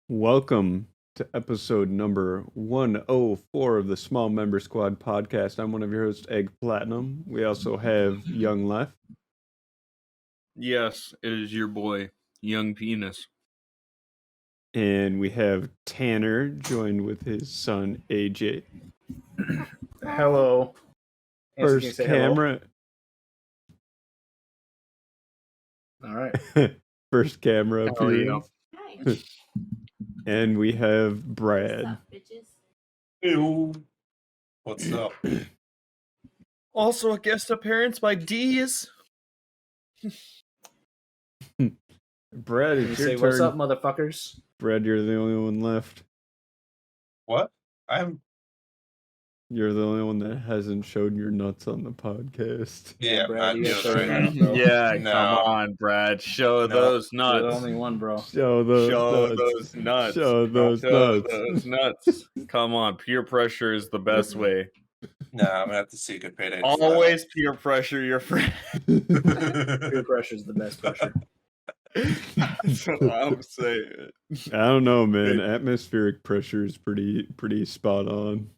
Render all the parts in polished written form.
Welcome to episode number 104 of the Small Member Squad podcast. I'm one of your hosts, Egg Platinum. We also have Young Left. Yes, it is your boy, Young Penis. And we have Tanner joined with his son, AJ. Hello. First camera. All right. First camera Hell yeah. appearance. And we have Brad. What's up, bitches? Ew. What's up? Also a guest appearance by D's. Brad, You it's say, your what's turn. up, motherfuckers? Brad, you're the only one left. What? You're the only one that hasn't shown your nuts on the podcast. Yeah, Brad, you I got do third right round, now. bro. Yeah, No. come on, Brad. Show No. those You're the nuts. only one, bro. Show those Show nuts. those nuts. Show those Show nuts. those nuts. Come on, peer pressure is the best way. No, I'm gonna have to see a good payday. Always peer pressure your friend. Peer pressure is the best pressure. That's what I'm saying. I don't know, man. Atmospheric pressure is pretty spot on.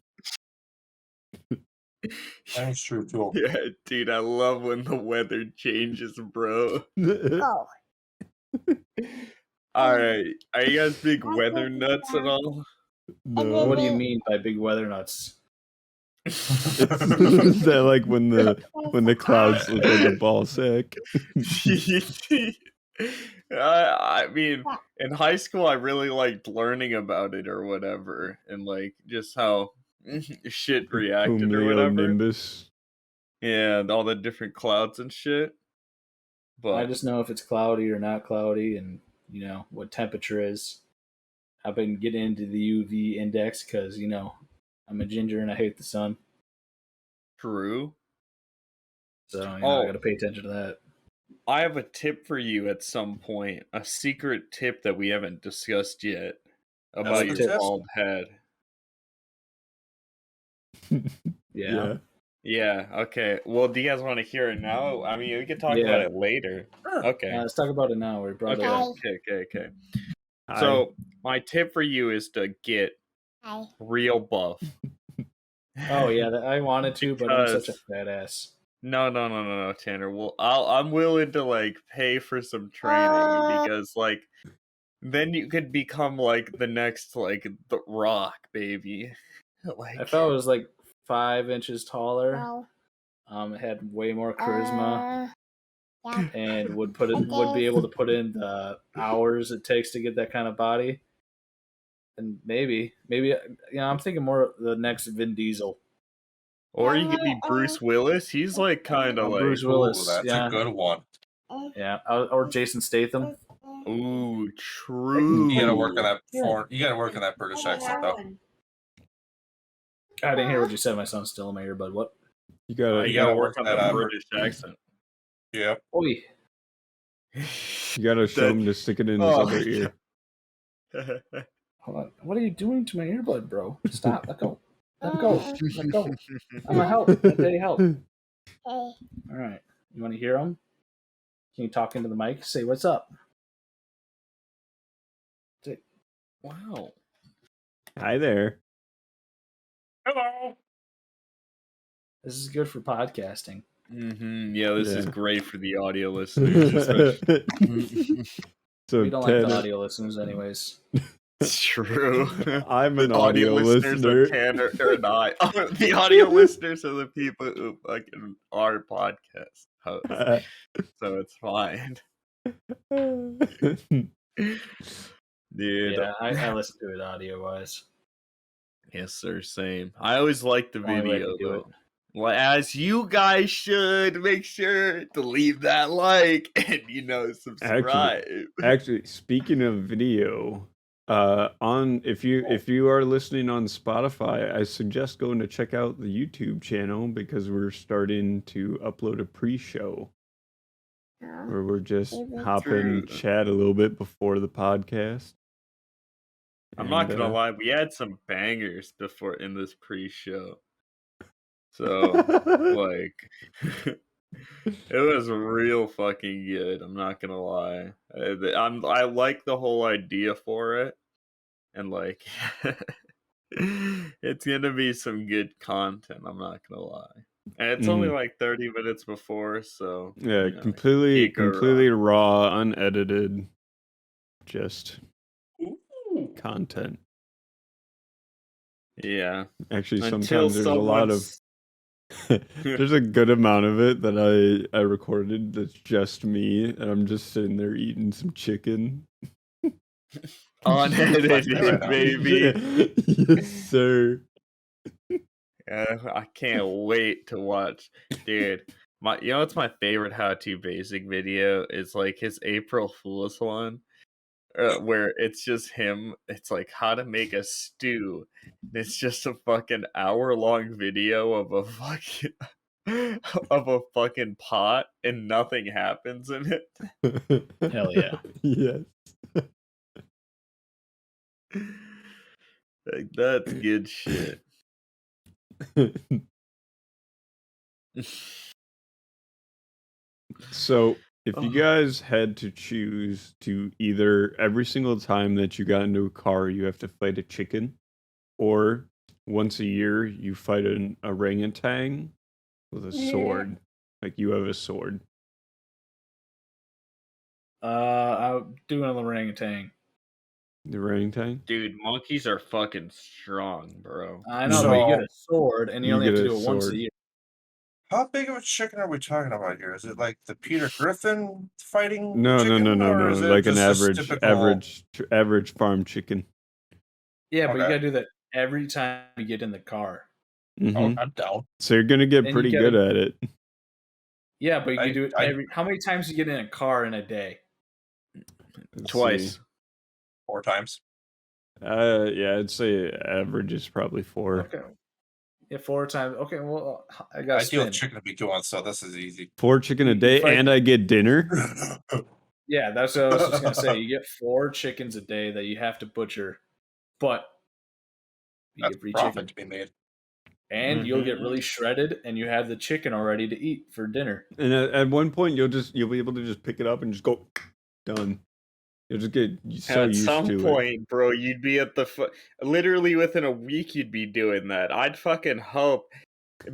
That's true too. Yeah, dude, I love when the weather changes, bro. Oh, Alright, are you guys big weather nuts at all? No. What do you mean by big weather nuts? Is that like when the clouds look like a ball sack? I mean, in high school, I really liked learning about it or whatever, and like just how shit reacted or whatever. Cumulonimbus. Yeah, and all the different clouds and shit. But I just know if it's cloudy or not cloudy and, you know, what temperature is. I've been getting into the UV index because, you know, I'm a ginger and I hate the sun. true. So, you know, I Oh. got to pay attention to that. I have a tip for you at some point. A secret tip that we haven't discussed yet about That's your the tip? bald head. Yeah. Yeah, okay. Well, do you guys want to hear it now? I mean, we can talk Yeah. about it later. Okay. Let's talk about it now. We brought Okay, it up. okay. So, my tip for you is to get hi. real buff. Oh, yeah. I wanted to, but I'm such a Because- fat ass. No, Tanner. Well, I'm willing to like pay for some training because like then you could become like the next like the Rock, baby. Like If I was like 5 inches taller, No. had way more charisma, Yeah. and would be able to put in the hours it takes to get that kind of body. And maybe, you know, I'm thinking more of the next Vin Diesel. or you could be Bruce Willis. He's like kind of like Bruce Ooh, Willis, that's yeah. a good one. Yeah, or Jason Statham. ooh, true. You gotta work on that. Yeah. You gotta work on that British accent though. I didn't hear what you said. My son's still in my earbud. What? You gotta You gotta work on that the out. British accent. Yeah. Oi. you gotta show him to stick it in his Oh, other ear. Hold on. What are you doing to my earbud, bro? Stop. Let go. Let go. Let go. I'm gonna help. Let Daddy help. Hey. All right. You want to hear him? Can you talk into the mic? Say what's up. Wow. Hi there. Hello. This is good for podcasting. Yeah, this is Yeah. great for the audio listeners. Especially. So We don't like the Tanner, audio listeners, anyways. It's true. I'm an The audio listeners listener. of Tanner or not. The audio listeners are the people who fucking are podcast hosts. So it's fine. Dude. Yeah, I listen to it audio wise. Yes, sir. Same. I always like the Only way video to do though. it. Well, as you guys should make sure to leave that like and subscribe. Actually, speaking of video, if you are listening on Spotify, I suggest going to check out the YouTube channel because we're starting to upload a pre-show where we're just hopping chat a little bit before the podcast. I'm not And, gonna lie, we had some bangers before in this pre-show. So like it was real fucking good. I'm not gonna lie. I like the whole idea for it. and like it's gonna be some good content. I'm not gonna lie, and it's only like 30 minutes before, so Yeah, you know, completely can't go wrong. raw, unedited, just Ooh. content. Yeah, Actually, until sometimes there's a lot of there's a good amount of it that I recorded that's just me, and I'm just sitting there eating some chicken. unedited, Right now. baby. Yes, sir. I can't wait to watch, dude. You know what's my favorite How to Basic video is like his April Fool's one, where it's just him. It's like how to make a stew. It's just a fucking hour-long video of a fucking of a fucking pot, and nothing happens in it. Hell yeah. Yes. Like that's good shit. So, if you Oh. guys had to choose to either every single time that you got into a car, you have to fight a chicken, or once a year you fight an orangutan with a sword, like you have a sword. I'm doing an orangutan. The orangutan. Dude, monkeys are fucking strong, bro. I know, but you get So- a sword, and you You only have get to a do it once a sword. year. How big of a chicken are we talking about here? Is it like the Peter Griffin fighting No, chicken, or is it like an just a average, typical? average farm chicken. Yeah, but you Okay. gotta do that every time you get in the car. Hmm Oh, I'm down. So you're gonna get And you pretty gotta- good at it. Yeah, but you can do it I- every. How many times do you get in a car in a day? Let's Twice. see. 4 times. Yeah, I'd say average is probably 4. Okay. Yeah, 4 times. Okay, well, I got to Ideal spin. chicken to be going, so this is easy. 4 chicken a You day, fight- and I get dinner. Yeah, that's what I was just gonna say. You get 4 chickens a day that you have to butcher, but you That's get free profit chicken, to be made. and you'll get Mhm. really shredded, and you have the chicken already to eat for dinner. And at one point, you'll be able to just pick it up and just go done. You'll just get so At used some to it. point, bro, you'd be at the literally within a week you'd be doing that. I'd fucking hope,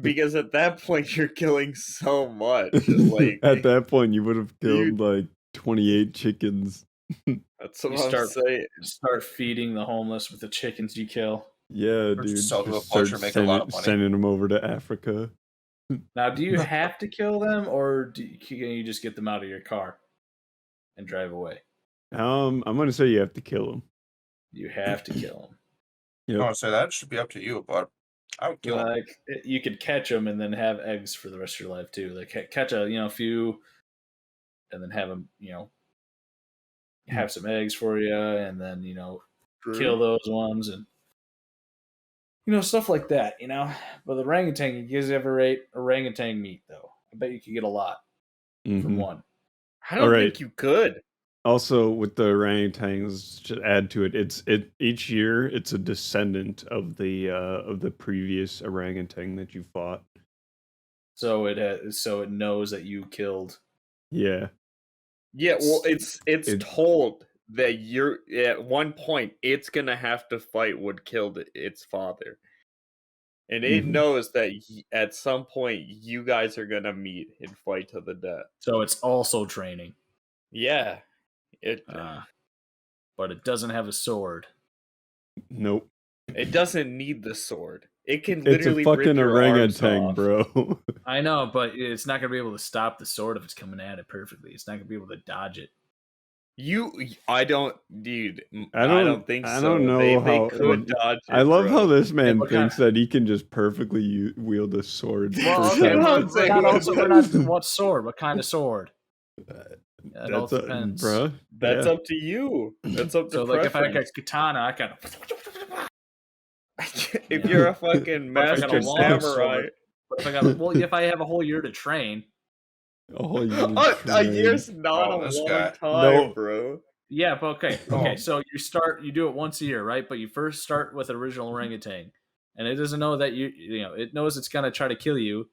because at that point you're killing so much. Like At that point, you would have You- killed like 28 chickens. that's what You I'm start- saying. Start feeding the homeless with the chickens you kill. Yeah, Or dude. just sell to a Just start butcher, make a lot of money. sending them over to Africa. Now, do you have to kill them, or can you just get them out of your car and drive away? I'm gonna say you have to kill them. You have to kill them. Yep. Oh, so that should be up to you, but I would kill him. Like you could catch them and then have eggs for the rest of your life too. Like catch a few, and then have them have some eggs for you, and then kill those ones and stuff like that. But the orangutan, you guys ever ate orangutan meat though? I bet you could get a lot from Mhm. one. I don't Alright. think you could. Also, with the orangutans, to add to it, each year it's a descendant of the previous orangutan that you fought. So it knows that you killed. Yeah. Yeah, well, it's It- told that you're at one point it's gonna have to fight what killed its father, and it Mhm. knows that at some point you guys are gonna meet and fight to the death. So it's also training, Yeah, but it doesn't have a sword. Nope. it doesn't need the sword. It can It's a literally rip fucking your arms orangutan, off. bro. I know, but it's not gonna be able to stop the sword if it's coming at it perfectly. It's not gonna be able to dodge it. I don't, dude. I don't think I so. don't know they how- could dodge it. I love bro. how this man what thinks that he can just perfectly wield a sword. Well, for okay, I'm some- not saying we're not what also it we're not is. what sword, what kind of sword. That all That's depends. bruh. That's Yeah. up to you. That's up to So like if I got preference. katana, I got If Yeah. you're a fucking But if I got master a long samurai, sword, but if I have a whole year to train, Oh, you a year's not Oh, a this long guy. time, No. bro. yeah, but okay. Oh. So you do it once a year, right? But you first start with original orangutan, and it doesn't know that it knows it's gonna try to kill you,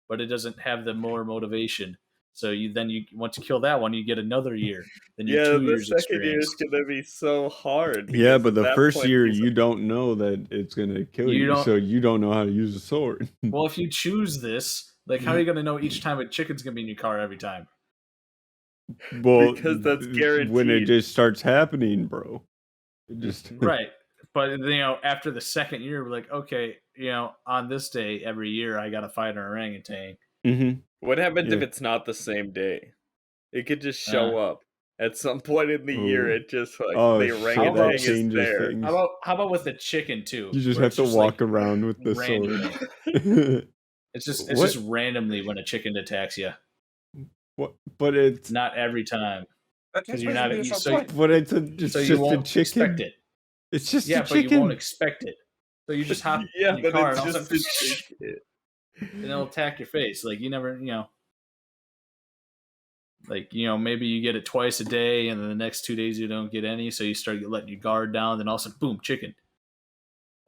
but it doesn't have the more motivation. So you once you kill that one, you get another year. Then you Yeah, 2 the years second year is experience. gonna be so hard. Yeah, because but at the that first point, year he's you don't know that it's gonna kill You you, don't- so you don't know how to use a sword. Well, if you choose this, like, how are you going to know each time a chicken's going to be in your car every time? Well, Because that's when it guaranteed. just starts happening, bro. It just Right. But, after the second year, we're like, okay, on this day every year, I got to fight an orangutan. Mhm. What happens if Yeah. it's not the same day? It could just show up at some point in the year. Ooh. It just like Oh, the shit, orangutan that is changes there. things. How about with the chicken too? You just where have it's to like, walk around with the randomly. sword. It's just What? randomly when a chicken attacks you. What? But it's Not every time. That Because takes you're place in not the so, initial but it's just so you just a won't chicken. expect it. It's just Yeah, a but chicken. you won't expect it. So you just hop Yeah, in your but car it's and all of a just sudden, a chicken. and it'll attack your face. Like you never, like maybe you get it twice a day, and then the next 2 days you don't get any, so you start letting your guard down. Then all of a sudden, boom, chicken.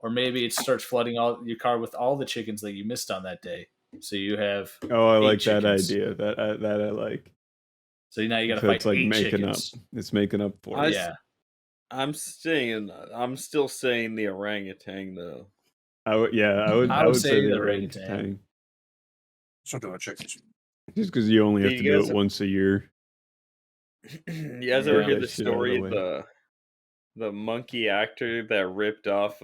Or maybe it starts flooding all your car with all the chickens that you missed on that day. So you have Oh, I 8 like that chickens. idea. That I like. So now you got to So fight it's like 8 making chickens. up. It's making up for it. Yeah. I'm still saying the orangutan though. I would say the orangutan. So doing chickens. Just because you only have Did to you do guys- it once a year. You guys ever Yeah. hear That the shit out of story the of way. the monkey actor that ripped off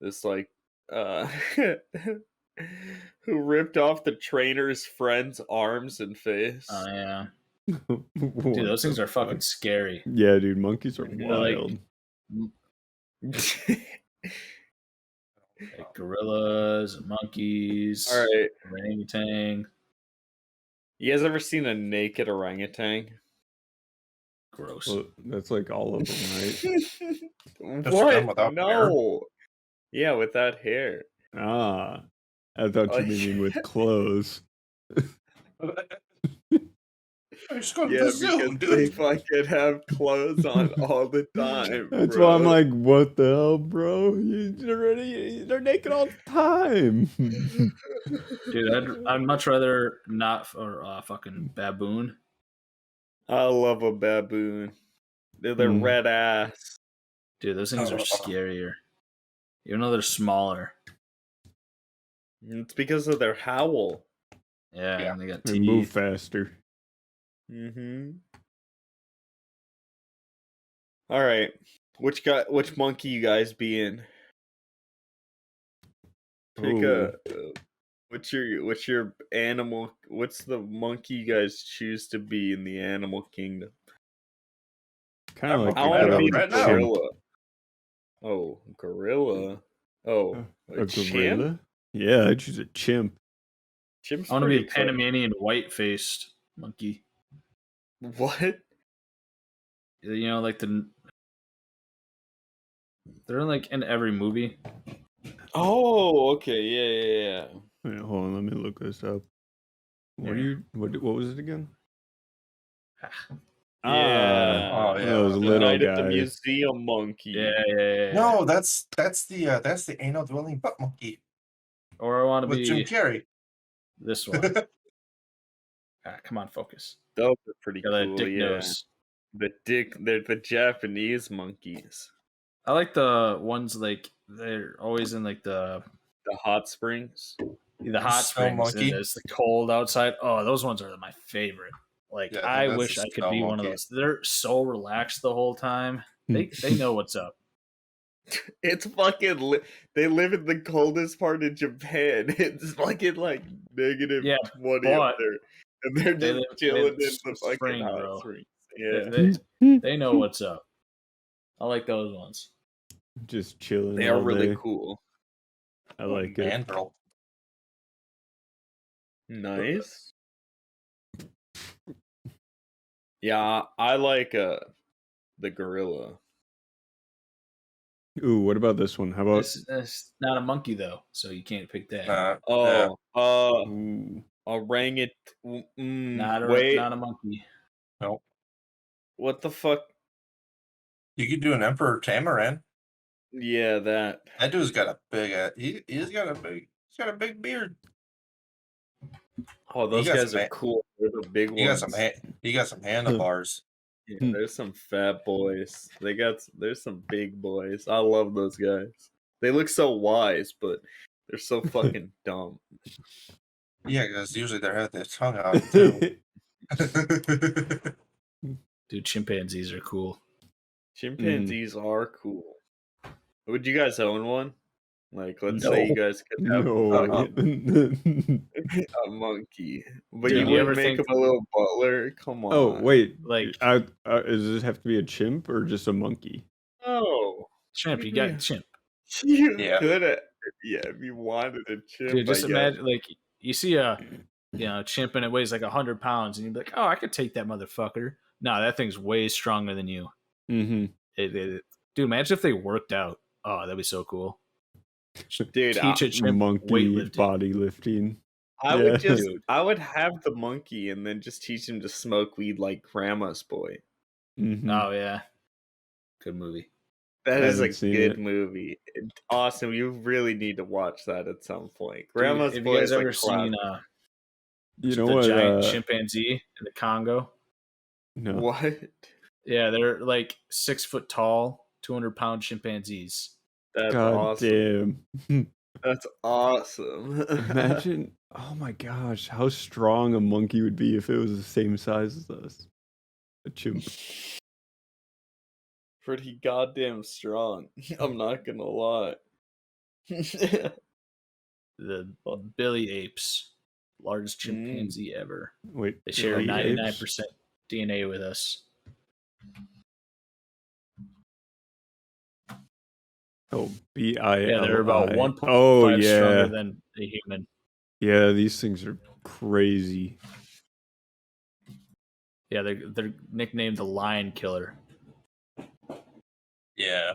this like who ripped off the trainer's friend's arms and face? Oh yeah. What Dude, those things the are fucking fuck? scary. Yeah, dude, monkeys are They're like- wild. Like gorillas, monkeys, All right, orangutan. you guys ever seen a naked orangutan? Gross. Well, that's like all of them, right? them What? without No. Yeah, without hair. Ah, I thought you Like- mean with clothes. Just go to Yeah, the zoo, because dude. they fucking have clothes on all the time. That's bro. why I'm like, what the hell, bro? They're naked all the time. Dude, I'd much rather not for fucking baboon. I love a baboon. They're the Mm. red ass. Dude, those things are scarier. Even though they're smaller. It's because of their howl. Yeah, Yeah. and they got They move teeth. faster. Mm-hmm. All right, which monkey you guys be in? Pick Ooh. what's your animal? What's the monkey you guys choose to be in the animal kingdom? Kind of like I want to be right the now. gorilla. Oh, gorilla. Oh, a chimp? gorilla. Yeah, I choose a chimp. Chimp's I want to be a pretty exciting. Panamanian white-faced monkey. What? Like they're like in every movie. Oh, okay, yeah. Wait, hold on, let me look this up. What was it again? Yeah. Oh, yeah. those The little Night at the guys. Museum monkey. Yeah. No, that's the anal dwelling butt monkey Or I want to with Jim be Carrey. this one. Come on, focus. Those are pretty Got that cool, dick yeah. nose. They're the Japanese monkeys. I like the ones like they're always in like the hot springs. hot Snow springs monkey. and it's the cold outside. Oh, those ones are my favorite. Like Yeah, I that's wish the I could snow be one of monkey. those. They're so relaxed the whole time. They know what's up. It's fucking. They live in the coldest part of Japan. It's fucking like negative Yeah, 20 up but there, and they're they just live- chilling they- in the it's fucking spring, hot bro. springs. Yeah, They know what's up. I like those ones. Just chilling. they are all really day. cool. I like Man it. girl. Nice. Yeah, I like the gorilla. Ooh, what about this one? How about? It's not a monkey though, so you can't pick that. Yeah. Oh, Ooh, orangutan. Not Wait, a monkey. No. what the fuck? You could do an Emperor Tamarin. Yeah, that. That dude's got a big he's got a big beard. Oh, those got guys some are ha- cool. They're the big He got ones. he got some handlebars. Yeah, there's some fat boys. There's some big boys. I love those guys. They look so wise, but they're so fucking dumb. Yeah, because usually they have their tongue out too. Dude, chimpanzees are cool. Chimpanzees are cool. Would you guys own one? Like, let's No. say you guys could have No. a monkey, but Dude, you you wouldn't ever make think- him a little butler. Come on. Oh wait, Like- does it have to be a chimp or just a monkey? Oh, Chimp, you got chimp. you Yeah. could have. Yeah, if you wanted a chimp, Dude, just I guess. imagine, like, you see a chimp and it weighs like 100 pounds, and you'd be like, oh, I could take that motherfucker. No, that thing's way stronger than you. Mm-hmm. Dude, imagine if they worked out. Oh, that'd be so cool. Dude, Teach a chimp Monkey weightlifting. body lifting. I Yeah. would just, Dude. I would have the monkey and then just teach him to smoke weed like Grandma's Boy. Mm-hmm. Oh, yeah. Good movie. That I is a haven't seen good it. movie. It's awesome. You really need to watch that at some point. Dude, Grandma's have Boy you guys is ever a classic. seen You know the what? giant chimpanzee in the Congo? No. What? Yeah, they're like 6 foot tall, 200-pound chimpanzees. That's God awesome. damn. That's awesome. Imagine, oh my gosh, how strong a monkey would be if it was the same size as us. A chimp. Pretty goddamn strong. I'm not gonna lie. The Billy apes, largest chimpanzee ever. Wait, They share Billy 99% apes? DNA with us. Oh, B-I-L-I. Yeah, they're about 1.5 Oh, stronger yeah. than a human. Yeah, these things are crazy. Yeah, they're nicknamed the Lion Killer. Yeah.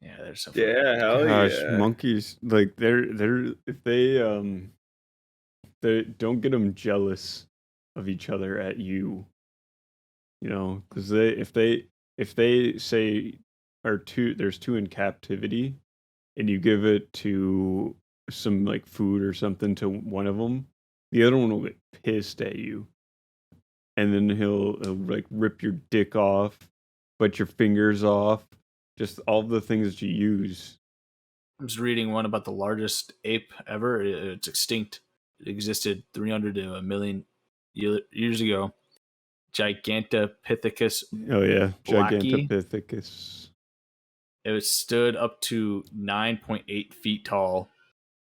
Yeah, there's some. Yeah, hell Gosh, yeah. monkeys, like they're if they don't get them jealous of each other at you. You know, because if they say there's two in captivity, and you give it to some like food or something to one of them, the other one will get pissed at you, and then he'll like rip your dick off, bite your fingers off, just all the things that you use. I was reading one about the largest ape ever. It's extinct. It existed 300 to a million years ago. Gigantopithecus. Oh yeah, Blackie. Gigantopithecus. It was stood up to 9.8 feet tall,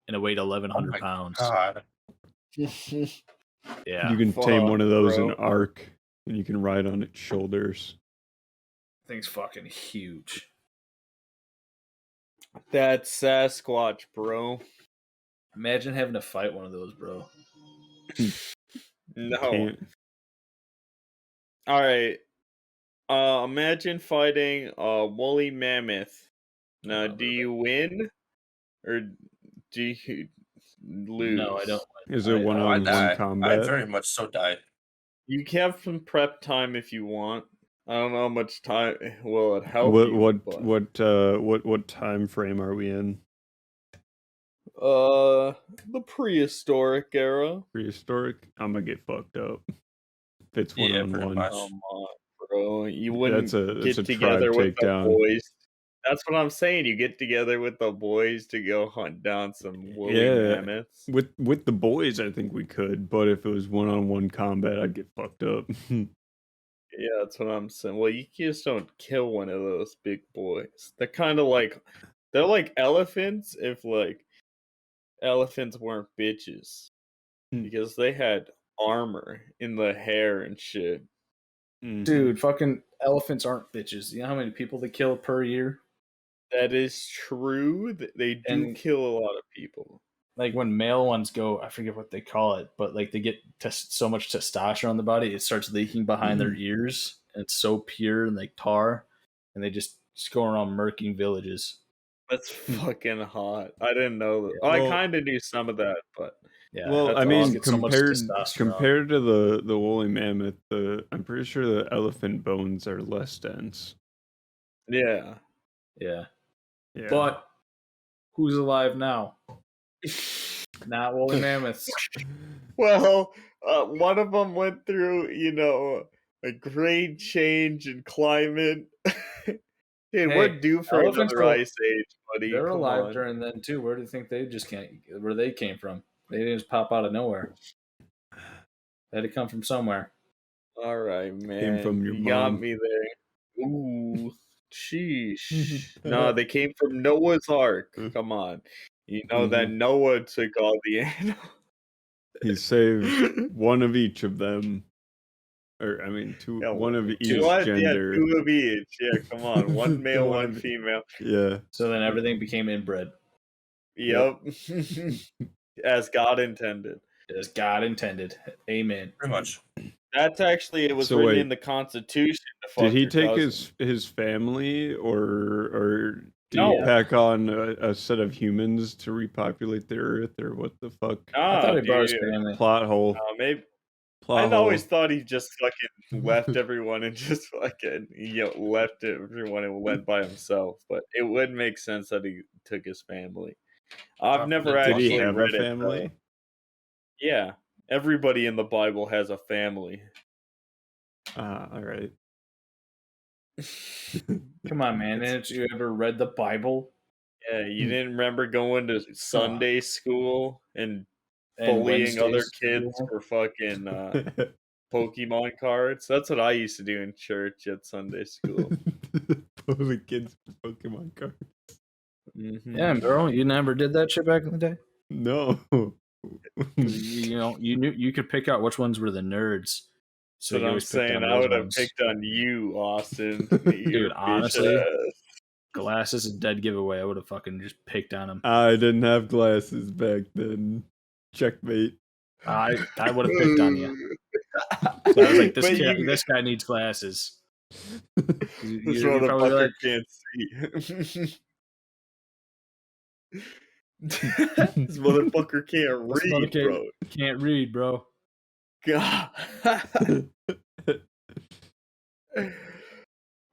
and it weighed 1,100 pounds. God. Yeah, You can tame one of those in bro. Ark, and you can ride on its shoulders. thing's fucking huge. That's Sasquatch, bro. Imagine having to fight one of those, bro. No. Can't. All right. Imagine fighting a woolly mammoth. Now, do you win or do you lose? No, I don't. Is it I- one I on die. one combat? I very much so die. You can have some prep time if you want. I don't know how much time will it help What you. but- what time frame are we in? The prehistoric era. Prehistoric? I'm gonna get fucked up. If it's one Yeah, on pretty one. much. Come on, bro. You wouldn't That's get a together tribe with the takedown. boys. That's what I'm saying. You get together with the boys to go hunt down some woolly Yeah. mammoths. With the boys, I think we could, but if it was one on one combat, I'd get fucked up. Yeah, that's what I'm saying. Well, you just don't kill one of those big boys. They're kind of like they're like elephants if like elephants weren't bitches because they had armor in the hair and shit. Dude, fucking elephants aren't bitches. You know how many people they kill per year? That is true. They do And- kill a lot of people. Like when male ones go, I forget what they call it, but like they get so much testosterone in the body, it starts leaking behind their ears, and it's so pure and like tar, and they just go around murking villages. That's fucking hot. I didn't know that. Yeah. I Well- kind of knew some of that, but Yeah. Well, that's I mean, awesome. Get so much testosterone. compared to the woolly mammoth, I'm pretty sure the elephant bones are less dense. yeah. Yeah. Yeah. But Who's alive now? Not woolly mammoths. Well, one of them went through, a great change in climate. Dude, we're Hey, due for elephants another are ice age, buddy. they're Come alive on. during then too. Where do you think they just can't? Where they came from? They didn't just pop out of nowhere. They had to come from somewhere. All right, man. from your You got mom. me there. Ooh, sheesh. No, they came from Noah's Ark. Come on. You know that Noah took all the animals. He saved one of each of them. Or, I mean, two. Yeah, One of each what? gender. Yeah, 2 of each. Yeah, come on. One male, One one of- female. Yeah. So then everything became inbred, Yep. As God intended. as God intended. Amen. Pretty much. That's actually, it was So written wait. in the Constitution. To fuck Did he your take cousin. his family, or did No. he pack on a set of humans to repopulate the Earth, or what the fuck? I thought he brought his dude. family. Plot hole. Maybe. Plot I always hole. thought he just fucking left everyone and just fucking left everyone and went by himself. But it would make sense that he took his family. I've never Did Did he actually have read a it. family? Yeah, everybody in the Bible has a family. Ah, all right. Come on, man. Didn't you ever read the Bible? Yeah, you didn't remember going to Sunday school and bullying other Wednesdays kids school? for fucking Pokemon cards? That's what I used to do in church at Sunday school. Bully kids for Pokemon cards. Mhm. Yeah, bro. You never did that shit back in the day. No. You know, you knew you could pick out which ones were the nerds. So you I'm always picked saying on I those would have ones. picked on you, Austin. Dude, honestly, glasses is a dead giveaway. I would have fucking just picked on him. I didn't have glasses back then. Checkmate. I would have picked on you. So I was like, But this guy needs glasses. this You'd probably be motherfucker like, can't see. This motherfucker can't This read, motherfucker bro. can't read, bro. God.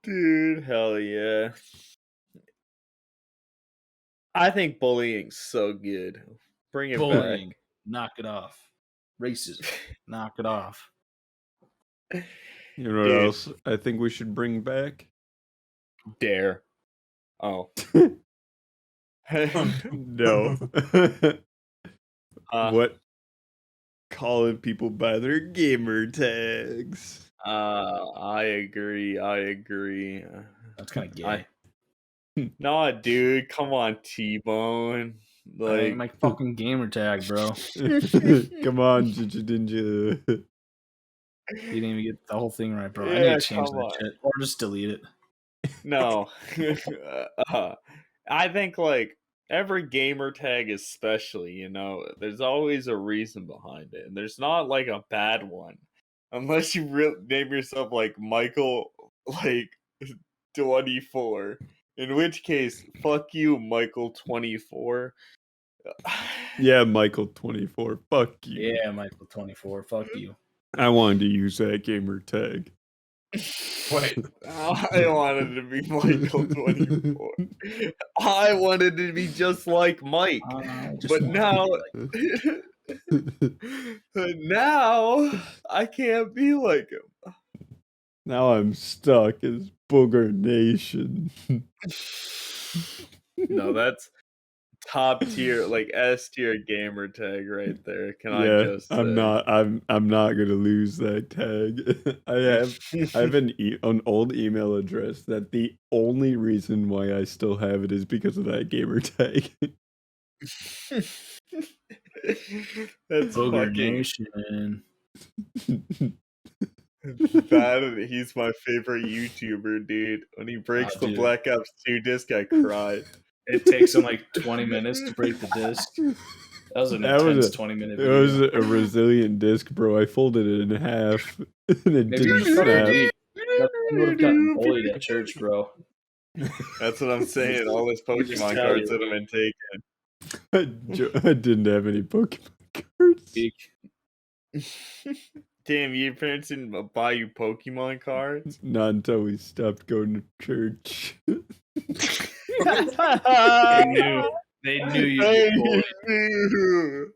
Dude, hell yeah. I think bullying's so good. Bring it Bullying, knock it off. Racism, knock it off. You know what Dude. else I think we should bring back? back. Dare. Oh. No. Uh, What? Calling people by their gamer tags. I agree. That's kind of gay. I- Nah, dude, come on, T-Bone. I Like, ain't my fucking gamer tag, bro. Come on, Ninja. You didn't even get the whole thing right, bro. I Yeah, need to change come that on. shit. Or just delete it. no. I think, like, every gamer tag especially, there's always a reason behind it. And there's not, like, a bad one. Unless you name yourself, like, Michael, like, 24. In which case, fuck you, Michael 24. Yeah, Michael 24. Fuck you. Yeah, Michael 24. Fuck you. I wanted to use that gamer tag. Wait. I wanted to be Michael 24. I wanted to be just like Mike. But now, now I can't be like him. Now I'm stuck as Booger Nation. No, that's top tier, like S tier gamer tag right there. Can I Yeah, just? I'm not gonna lose that tag. I have an old email address that the only reason why I still have it is because of that gamer tag. That's Booger fucking. Nation. He's my favorite YouTuber, dude. When he breaks the dude. Black Ops 2 disc, I cry. It takes him like 20 minutes to break the disc. That was an intense 20-minute It video. was a resilient disc, bro. I folded it in half and it Maybe didn't you fucking snap. did. You would have gotten bullied at church, bro. That's what I'm saying. All his You just Pokemon tell cards you. that have been taken. I didn't have any Pokemon cards. Geek. Damn, your parents didn't buy you Pokemon cards? Not until we stopped going to church. They knew. They knew you'd They get bullied. knew.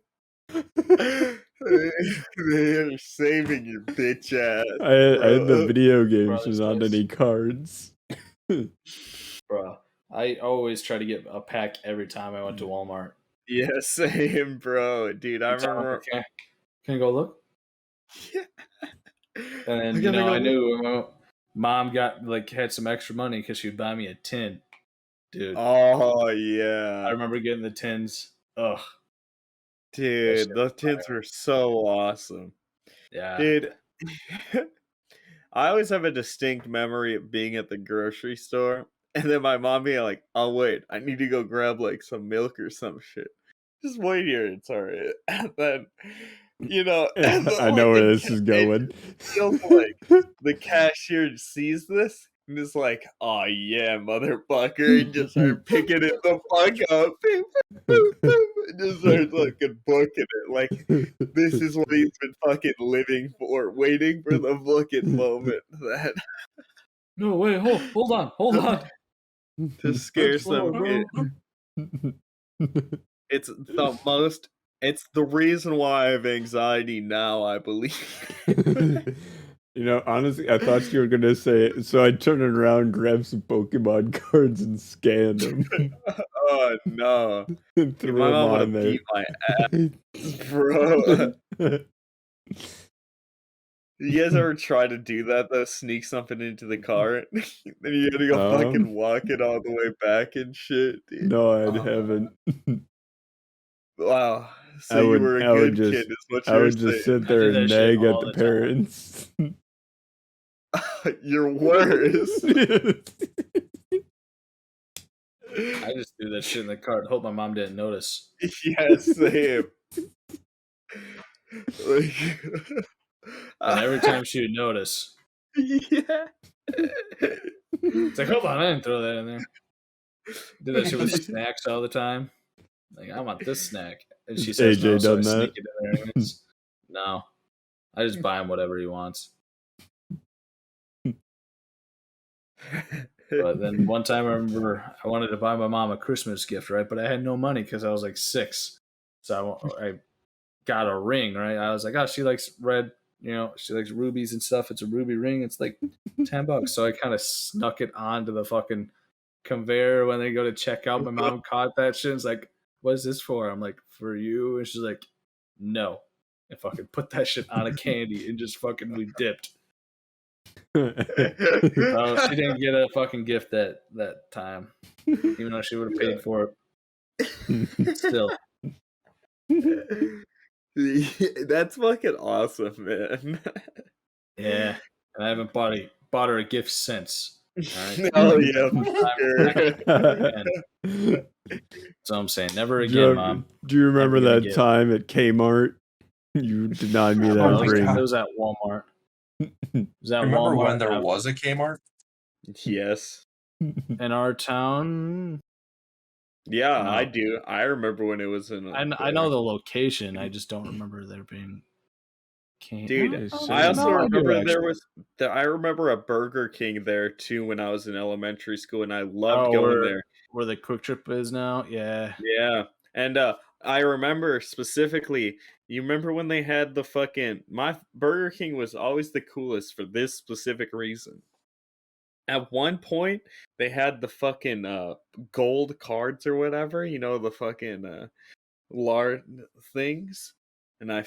They're saving your bitch ass. I had the bro. video games, Bro, but this not was- any cards. Bro, I always try to get a pack every time I went to Walmart. Yeah, same, bro. Dude, I remember. Can I go look? Yeah. And then, you know, I knew my mom had some extra money because she would buy me a tin. Dude, Oh I yeah, remember getting the tins. Ugh, dude, those tins were so awesome, yeah. dude. I always have a distinct memory of being at the grocery store, and then my mom being like, "Oh wait, I need to go grab like some milk or some shit. Just wait here, it's alright." And then, you know, and I know where this is going. feels like the cashier sees this and is like, "Oh yeah, motherfucker," and just start picking it the fuck up, boop, boop, boop, and just start fucking booking it. Like this is what he's been fucking living for, waiting for the fucking moment that No, wait, hold on. to scare That's slow, some bro. kid. It's the most. It's the reason why I have anxiety now. I believe. You know, honestly, I thought you were gonna say it, so I turned around, grabbed some Pokemon cards, and scanned them. Oh no! And Dude, threw my them mom would on have there. beat my ass, bro. You guys ever try to do that though? Sneak something into the car, then you gotta go fucking walk it all the way back and shit. Dude. No, I haven't. Wow. So you were a good kid, is what I you're would just saying. sit there I did and that shit nag at all the the time. parents. You're worse. I just threw that shit in the cart. Hope my mom didn't notice. Yeah, same. Like, And every time she would notice, yeah. it's like, hold on, I didn't throw that in there. Do that shit with snacks all the time. Like, I want this snack. And she says AJ no, so I done that? sneak it in there anyways. No. I just buy him whatever he wants. But then one time I remember I wanted to buy my mom a Christmas gift, right? But I had no money because I was like 6. So I got a ring, right? I was like, oh, she likes red, you know, she likes rubies and stuff. It's a ruby ring. It's like $10. So I kind of snuck it onto the fucking conveyor when they go to check out. My mom caught that shit and was like, what is this for? I'm like, for you. And she's like, no. And fucking put that shit on a candy and just fucking we dipped. Oh, she didn't get a fucking gift that time, even though she would have paid for it. Still, That's fucking awesome, man. yeah. And I haven't bought her a gift since. Right? Oh yeah, for sure. So I'm saying, never again, Mom. Do you remember Never gonna that get it. time at Kmart? You denied me Oh that my ring. God. It was at Walmart. Was that Remember Walmart when there was a Kmart? Yes. in our town? Yeah, No. I do. I remember when it was in. I know the location. I just don't remember there being. Dude, No, I also no, remember there was. I remember a Burger King there too when I was in elementary school, and I loved going there. Where the Quick Trip is now? Yeah. Yeah, and I remember specifically. You remember when they had the fucking my Burger King was always the coolest for this specific reason. At one point, they had the fucking gold cards or whatever, you know, the fucking lard things. And I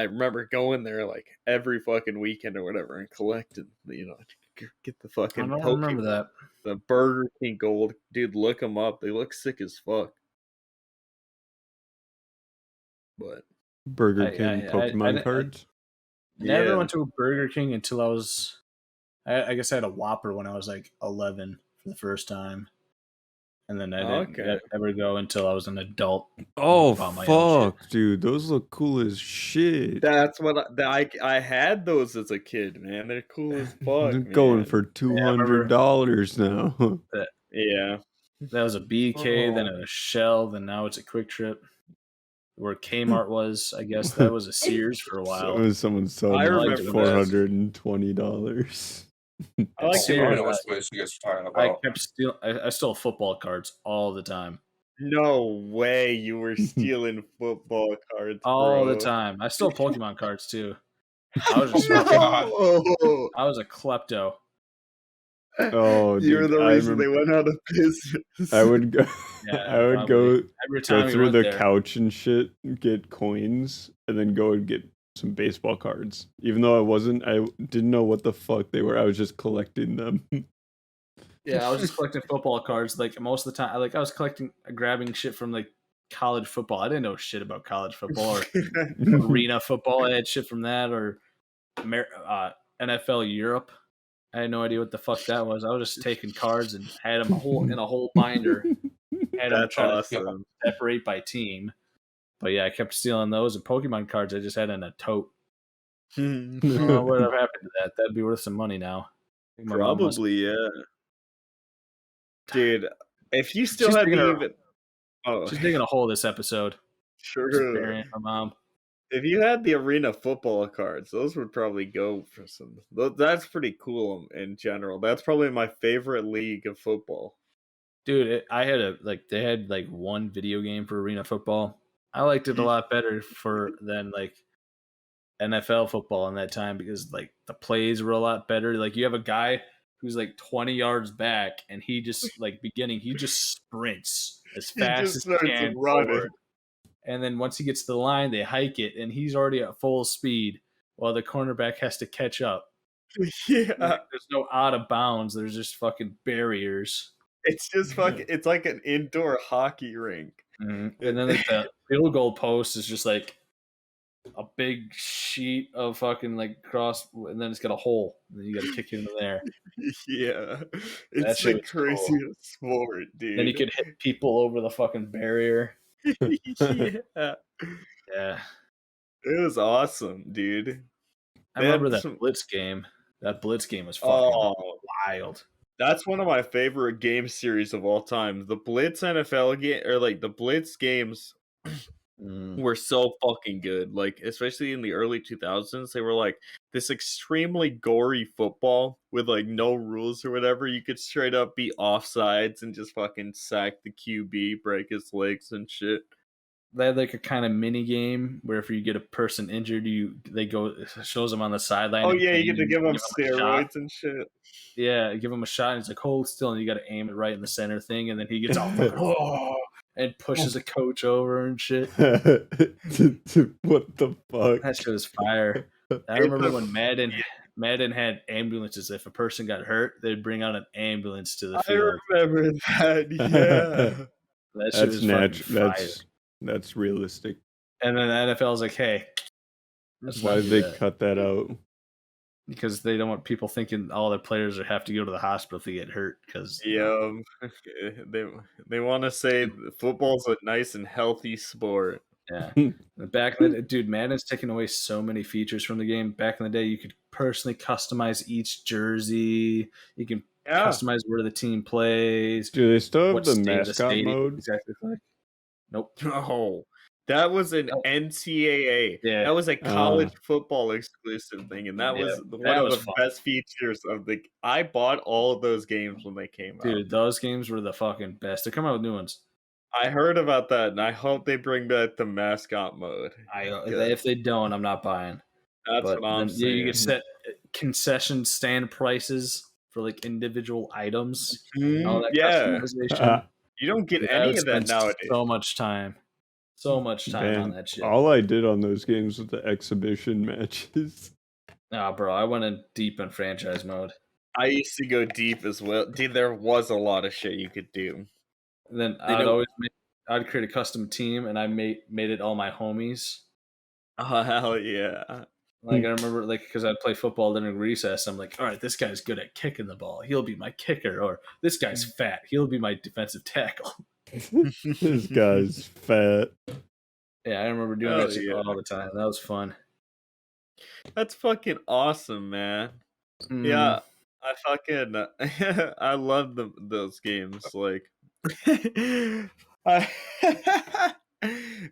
remember going there like every fucking weekend or whatever and collecting, you know, get the fucking I don't remember that. The Burger King gold. Dude, look them up. They look sick as fuck. But Burger King Pokemon cards? Never went to a Burger King until I was... I guess I had a Whopper when I was like 11 for the first time. And then I didn't ever go until I was an adult. Oh, fuck, dude. Those look cool as shit. That's what I had those as a kid, man. They're cool as fuck. They're going for $200 now. Yeah. That was a BK, then a Shell, then now it's a Quick Trip. Where Kmart was, I guess that was a Sears for a while. Someone sold it for $420. I like Sears. What place you guys are talking about? I stole football cards all the time. No way you were stealing football cards, all the bro. time. I stole Pokemon cards too. I was just Oh my fucking. God. Oh, I was a klepto. Oh, you're dude, the I reason they remember. went out of business. I would go. Yeah, I would probably. go Every time we through went the there, couch and shit, get coins, and then go and get some baseball cards. Even though I didn't know what the fuck they were. I was just collecting them. yeah, I was just collecting football cards. Like most of the time, I was grabbing shit from like college football. I didn't know shit about college football or arena football. I had shit from that or NFL Europe. I had no idea what the fuck that was. I was just taking cards and had them in a whole binder. Had them That's try to awesome. separate by team. But yeah, I kept stealing those and Pokemon cards. I just had in a tote. I don't know what would have happened to that. That'd be worth some money now. I think my mom must. Probably, yeah. Dude, if you still She's had digging the her- even oh She's digging a hole this episode. Just sure. burying my mom. If you had the arena football cards, those would probably go for some. That's pretty cool in general. That's probably my favorite league of football. Dude, I had they had like one video game for arena football. I liked it a lot better than like NFL football in that time because like the plays were a lot better. Like you have a guy who's like 20 yards back and he just he just sprints as He fast just as starts he can running. forward. And then once he gets to the line, they hike it and he's already at full speed while the cornerback has to catch up. Yeah, There's no out of bounds. There's just fucking barriers. it's just fucking. It's like an indoor hockey rink. Mm-hmm. And then like, the field goal post is just like a big sheet of fucking like cross, and then it's got a hole. And then you got to kick it into there. Yeah, That it's shit the was cool. craziest sport, dude. Then you could hit people over the fucking barrier. Yeah, Yeah, it was awesome, dude. I They remember had that some- Blitz game. That Blitz game was fucking Oh, wild. that's one of my favorite game series of all time. The Blitz NFL game, or like the Blitz games, were so fucking good. Like, especially in the early 2000s, they were like this extremely gory football with like no rules or whatever. You could straight up be offsides and just fucking sack the QB, break his legs and shit. They had like a kind of mini game where if you get a person injured, it shows them on the sideline. Oh in yeah, you pain get to give and them a shot. steroids and shit. Yeah, give him a shot. And he's like, hold still, and you got to aim it right in the center thing, and then he gets all fucking and pushes a coach over and shit. What the fuck? That shit was fire. I remember when Madden had ambulances. If a person got hurt, they'd bring out an ambulance to the I field. remember that. Yeah. That shit was fucking fire. That's realistic. And then the NFL's like, hey, That's why they cut that out. because they don't want people thinking all their players have to go to the hospital if they get hurt. Because Yeah, they want to say football's a nice and healthy sport. yeah, back in the dude, Madden's taken away so many features from the game. Back in the day, you could personally customize each jersey. You can customize where the team plays. Do they still have what the state the mascot stadium mode? exactly like. Nope. No, that was an NCAA. Yeah. That was a college football exclusive thing, and that Yeah, was that one of was the fun. best features of the. I bought all of those games when they came out. Dude, those games were the fucking best. They're coming out with new ones. I heard about that, and I hope they bring back the mascot mode. If they don't, I'm not buying. That's But what I'm then, saying. you can set concession stand prices for like individual items. And all that customization. You don't get Dude, I any would of that spend nowadays. So much time on that shit. All I did on those games was the exhibition matches. Nah, bro, I went in deep in franchise mode. I used to go deep as well. Dude, there was a lot of shit you could do. And then I'd create a custom team, and I made it all my homies. Oh hell yeah! Like I remember, like because I'd play football during recess. I'm like, all right, this guy's good at kicking the ball. He'll be my kicker. Or this guy's fat. He'll be my defensive tackle. This guy's fat. Yeah, I remember doing that shit all the time. That was fun. That's fucking awesome, man. Yeah, I fucking I love those games. Like,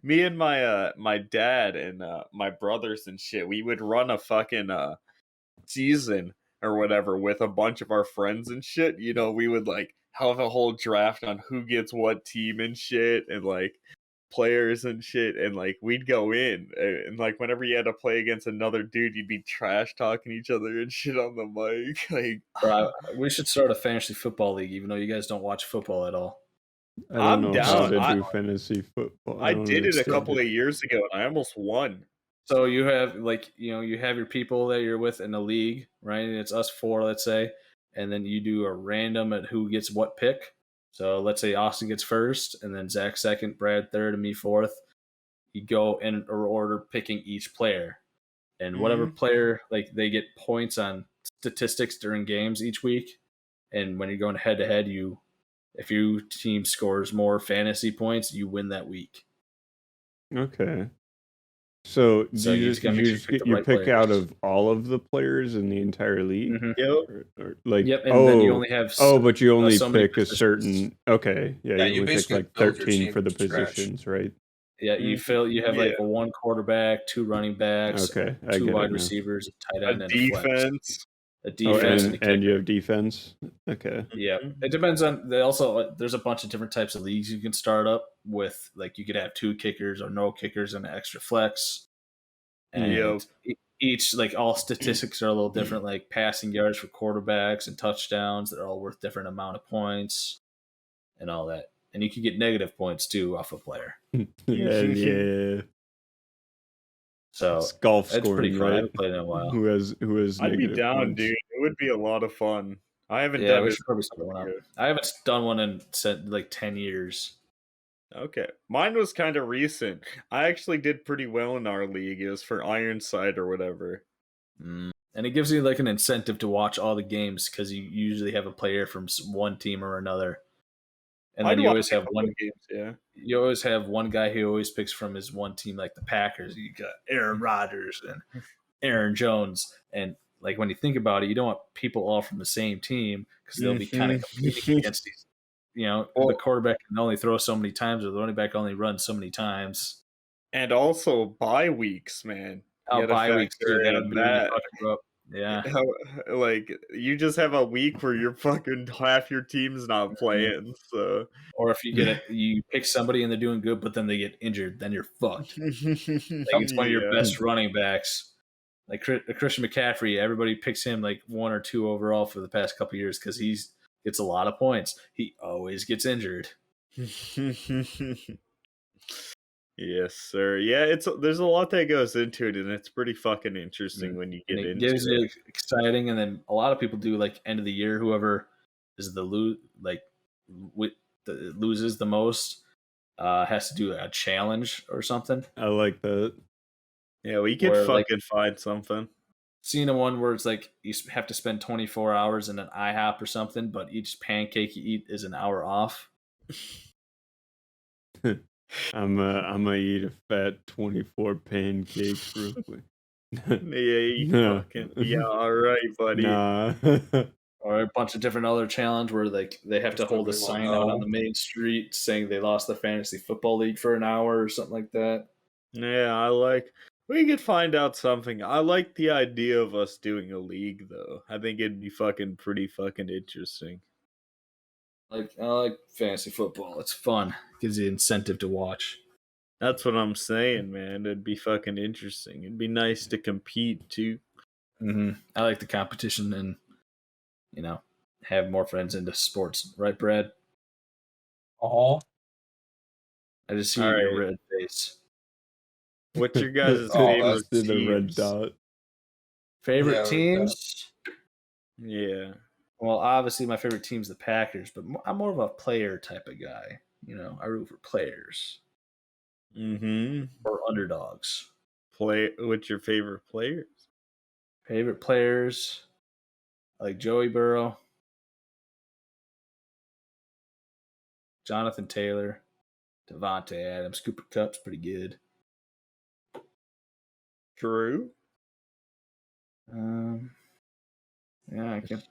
me and my dad and my brothers and shit, we would run a fucking season or whatever with a bunch of our friends and shit. You know, we would like have a whole draft on who gets what team and shit, and like players and shit, and like we'd go in, and like whenever you had to play against another dude, you'd be trash talking each other and shit on the mic. Like, Bro, we should start a fantasy football league, even though you guys don't watch football at all. I don't I'm know how down. to do fantasy football. I don't did it a understand couple of years ago, and I almost won. So you have you have your people that you're with in the league, right? And it's us four, let's say, and then you do a random at who gets what pick. So let's say Austin gets first, and then Zach second, Brad third, and me fourth. You go in order picking each player, and whatever player they get points on statistics during games each week. And when you're going head to head, if your team scores more fantasy points, you win that week. Okay. So So you just gotta make sure you pick the right pick out players. of all of the players in the entire league? Mhm. Yep. Or like, Yep, and then you only have but you only so many pick a positions. certain. Okay, yeah, Yeah, you you only pick basically like build your 13 team for the from scratch. positions, right? Yeah, you have Yeah. like a one quarterback, two running backs, Okay, I two get wide it now. receivers, a tight A end, and a flex. defense. A Oh, defense and a kicker. and you have defense. Okay. Yeah, it depends on. There's a bunch of different types of leagues you can start up with. Like you could have 2 kickers or no kickers and an extra flex. And Yep. each all statistics are a little different. Like passing yards for quarterbacks and touchdowns, they're all worth different amount of points and all that. And you can get negative points too off a player. Yeah. So It's golf it's pretty scoring, fun. I right? haven't played in a while. Who has I'd be negative down, points? dude. It would be a lot of fun. I haven't Yeah, done we it. should probably start one up. I haven't done one in like 10 years. Okay. Mine was kind of recent. I actually did pretty well in our league. It was for Ironside or whatever. And it gives you like an incentive to watch all the games because you usually have a player from one team or another. And then I'd you watch always a have couple one. of games, yeah. You always have one guy who always picks from his one team, like the Packers. You got Aaron Rodgers and Aaron Jones, and like when you think about it, you don't want people all from the same team because they'll be kind of competing against these. The quarterback can only throw so many times, or the running back only runs so many times. And also bye weeks, man. Oh, bye weeks too. That in would be really fucking rough. Yeah. Like you just have a week where you're fucking half your team's not playing. So, or if you pick somebody and they're doing good, but then they get injured, then you're fucked. It's one of your best running backs. Like Christian McCaffrey, everybody picks him like 1 or 2 overall for the past couple of years because he gets a lot of points. He always gets injured. Yes, sir. Yeah, there's a lot that goes into it, and it's pretty fucking interesting when you get into it. Gives you exciting, and then a lot of people do like end of the year. Whoever is loses the most has to do a challenge or something. I like that. Yeah, we could fucking find something. Seen a one where it's like you have to spend 24 hours in an IHOP or something, but each pancake you eat is an hour off. I'm gonna eat a fat 24 pancakes real quick. Yeah, all right, buddy. Nah. Or a bunch of different other challenge where they have to hold a sign out on the main street saying they lost their fantasy football league for an hour or something like that. Yeah, we could find out something. I like the idea of us doing a league though. I think it'd be pretty fucking interesting. I like fantasy football. It's fun. It gives you incentive to watch. That's what I'm saying, man. It'd be fucking interesting. It'd be nice to compete too. I like the competition and have more friends into sports, right, Brad? Oh, I just see your red face. What's your guys' favorite teams? The red dot. Favorite teams? Yeah. Well, obviously my favorite team's the Packers, but I'm more of a player type of guy. I root for players. Or underdogs. What's your favorite players? Favorite players? I like Joey Burrow, Jonathan Taylor, Devontae Adams, Cooper Kupp's pretty good. True. Yeah, I can.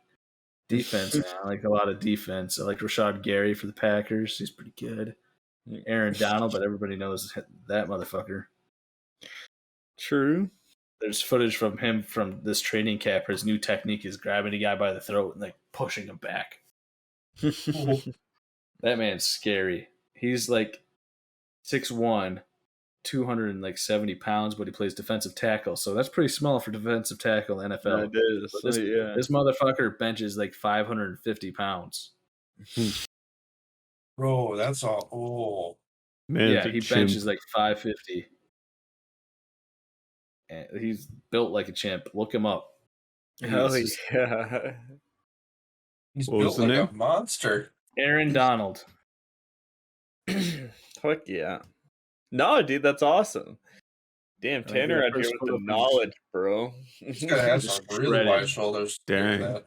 Defense, man. I like a lot of defense. I like Rashad Gary for the Packers. He's pretty good. Aaron Donald, but everybody knows that motherfucker. True. There's footage from him from this training camp. His new technique is grabbing a guy by the throat and like pushing him back. That man's scary. He's like 6'1", 270 pounds, but he plays defensive tackle. So that's pretty small for defensive tackle in the NFL. That is, But this motherfucker benches like 550 pounds. Bro, that's all. Oh, Man, Yeah, it's a he chimp. benches like 550. And he's built like a chimp. Look him up. Hell He's just- yeah. he's What was built the like name? a monster. Aaron Donald. Fuck yeah. No, dude, that's awesome. Damn, I Tanner get a out here first with the photo for knowledge, bro. He's gotta have some Just really wide shredded. shoulders. Dang. That.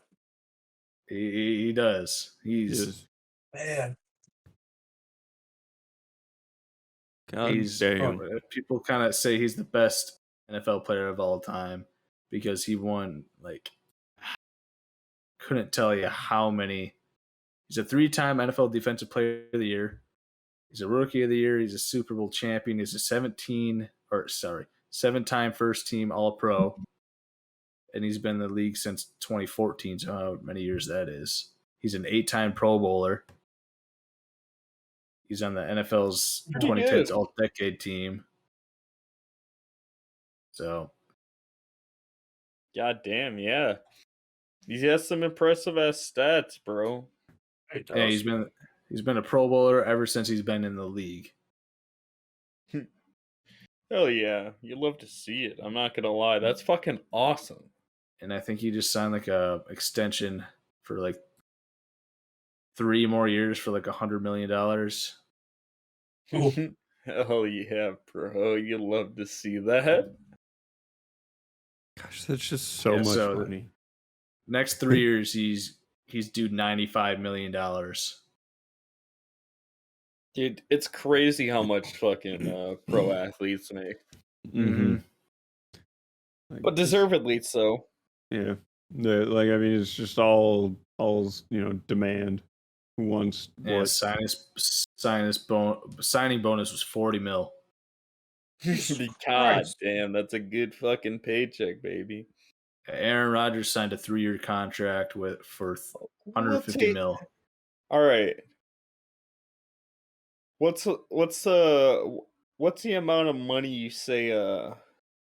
He does. He's Yes. Man, God he's damn. people kind of say he's the best NFL player of all time because he won like couldn't tell you how many. He's a 3-time NFL Defensive Player of the Year. He's a Rookie of the Year. He's a Super Bowl champion. He's a 7-time first team All Pro, and he's been in the league since 2014. So how many years that is? He's an 8-time Pro Bowler. He's on the NFL's Pretty 2010s good. All-Decade team. So God damn, yeah. He has some impressive ass stats, bro. he does. yeah, he's been a Pro Bowler ever since he's been in the league. Hell yeah. You love to see it. I'm not gonna lie. That's fucking awesome. And I think he just signed like a extension for like 3 more years for like $100 million. Cool. Hell yeah, bro. You love to see that. Gosh, that's just so Yeah, much so money. Next 3 years, he's due $95 million. Dude, it's crazy how much fucking pro athletes make. Mm-hmm. But deservedly so. Yeah. Like, I mean, it's just all demand. Who wants Yeah, what? signing bonus was 40 mil. God Christ. damn, that's a good fucking paycheck, baby. Aaron Rodgers signed a 3-year contract for 150 mil. All right. What's the amount of money you say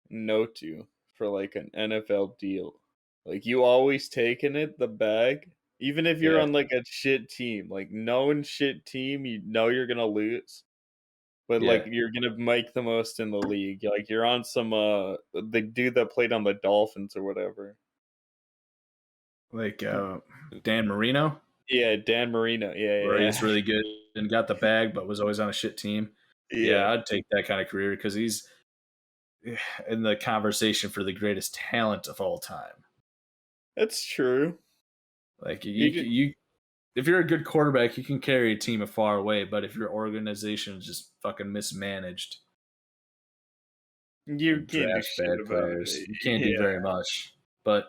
no to for like an NFL deal? Like you always taking it, the bag? Even if you're Yeah. on like a shit team, like knowing shit team, you know you're gonna lose. But like Yeah. you're gonna make the most in the league. Like you're on some the dude that played on the Dolphins or whatever. Like Dan Marino, Yeah, Dan Marino. Yeah, where yeah. he's really good and got the bag, but was always on a shit team. Yeah, I'd take that kind of career because he's in the conversation for the greatest talent of all time. That's true. Like you if you're a good quarterback, you can carry a team a far away. But if your organization is just fucking mismanaged, You and can't do draft shit bad about players, it. you can't do very much. But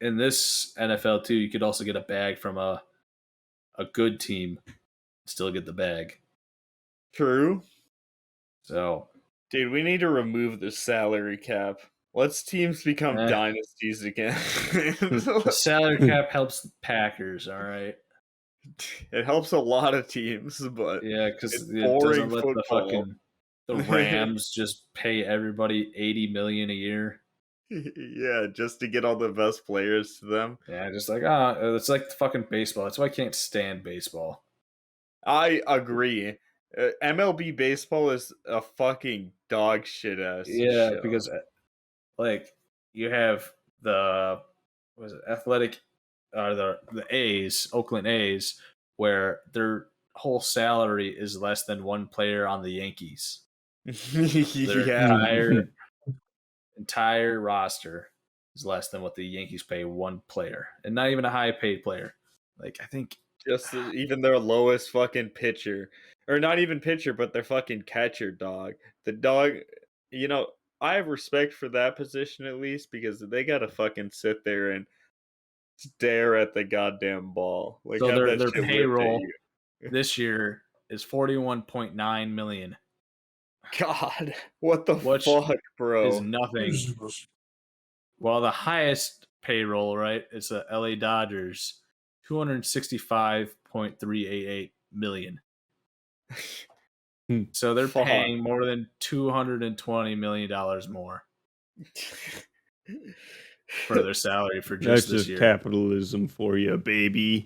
in this NFL too, you could also get a bag from a good team, still get the bag. True. So Dude, we need to remove the salary cap. Let's teams become Eh. dynasties again. the salary cap helps the Packers. All right, It helps a lot of teams, but yeah, because it's it boring doesn't let football. the Rams just pay everybody $80 million a year. Yeah, just to get all the best players to them. Yeah, just like it's like fucking baseball. That's why I can't stand baseball. I agree. MLB baseball is a fucking dog shit ass Yeah, show. because like you have the athletic the A's, Oakland A's, where their whole salary is less than one player on the Yankees. Their Yeah. entire roster is less than what the Yankees pay one player, and not even a high paid player. Like I think Just even their lowest fucking pitcher, or not even pitcher, but their fucking catcher, dog. The dog, I have respect for that position at least because they gotta fucking sit there and stare at the goddamn ball. Like so. have that Their shit whipped at payroll you. this year is $41.9 million. God, what the Which fuck, bro? is nothing. Well, the highest payroll, right? It's the LA Dodgers, $265.388 million. Hmm. So they're Fuck. paying more than $220 million more for their salary for That's just this just year. capitalism for you, baby.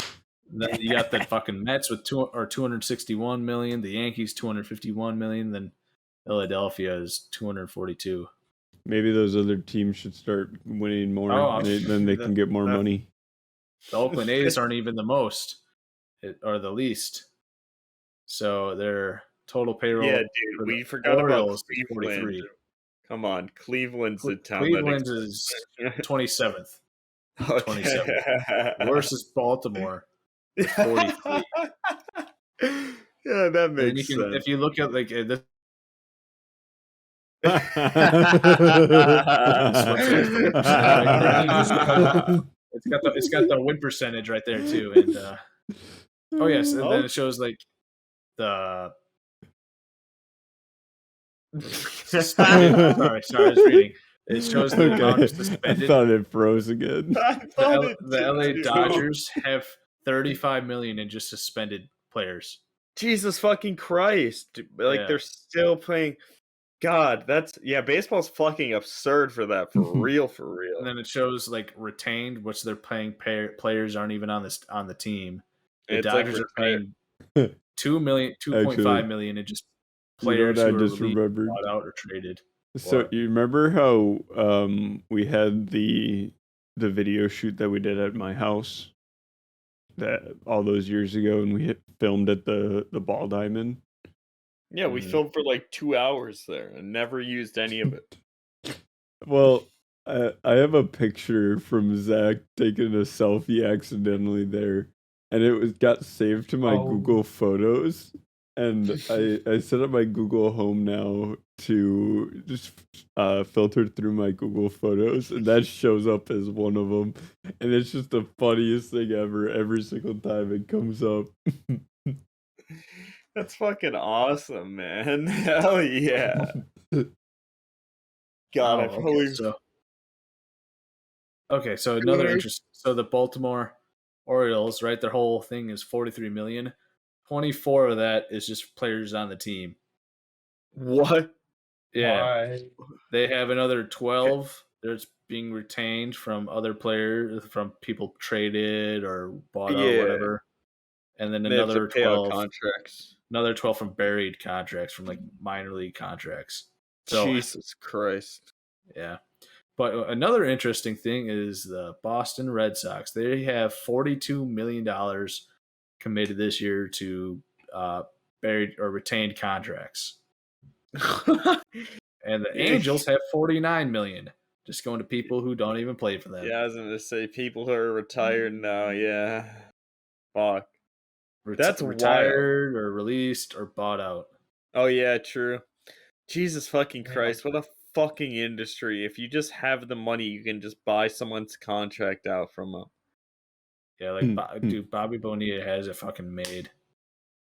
Then you got the fucking Mets with 261 million, the Yankees 251 million, then Philadelphia is 242. Maybe those other teams should start winning more. Oh, Then they can get more money. The Oakland A's aren't even the most, or the least. So their total payroll. Yeah, dude, for we the forgot Orioles about is Cleveland. 43. Come on, Cleveland's the town. Cleveland is 27th. 27th. Worst is Baltimore, with 43. Yeah, that And makes you can, sense. if you look at like this. It's got the win percentage right there too, and oh yes, and then it shows like the suspended. sorry, I was reading. It shows the amount of I suspended. thought it froze again. The LA Dodgers have 35 million in just suspended players. Jesus fucking Christ! Like they're still playing. God, baseball's fucking absurd for that. For real, for real. And then it shows like retained, which they're paying players aren't even on the team. The Dodgers are paying 2.5 million in just players who are released, bought out, or traded. So you remember how we had the video shoot that we did at my house that all those years ago, and we filmed at the ball diamond? Yeah, we filmed for like 2 hours there and never used any of it. Well, I have a picture from Zach taking a selfie accidentally there, and it got saved to my Google Photos. And I set up my Google Home now to just filter through my Google Photos, and that shows up as one of them. And it's just the funniest thing ever. Every single time it comes up. That's fucking awesome, man. Hell yeah. God, I probably... Okay, so another interest. So the Baltimore Orioles, right? Their whole thing is 43 million. 24 of that is just players on the team. What? Yeah. Why? They have another 12 that's being retained from other players, from people traded or bought out, whatever. And then another 12 contracts. Another 12 from buried contracts, from like minor league contracts. So, Jesus Christ. Yeah. But another interesting thing is the Boston Red Sox. They have $42 million committed this year to buried or retained contracts. And the Angels have $49 million, just going to people who don't even play for them. Yeah, I was going to say people who are retired now. Yeah. Fuck. That's retired wild. Or released or bought out. Oh, yeah, true. Jesus fucking Christ. What a fucking industry. If you just have the money, you can just buy someone's contract out from them. Yeah, like, dude, Bobby Bonilla has it fucking made.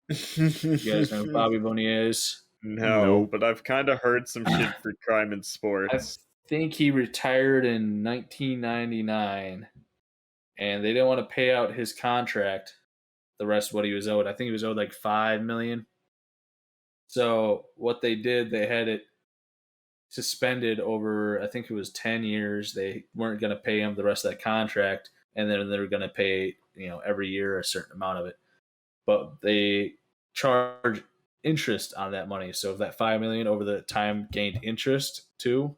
You guys know who Bobby Bonilla is? No, but I've kind of heard some shit for crime in sports. I think he retired in 1999, and they didn't want to pay out his contract, the rest of what he was owed. I think he was owed like $5 million. So what they did, they had it suspended over, I think it was 10 years. They weren't going to pay him the rest of that contract, and then they were going to pay, every year a certain amount of it. But they charge interest on that money. So if that $5 million over the time gained interest too.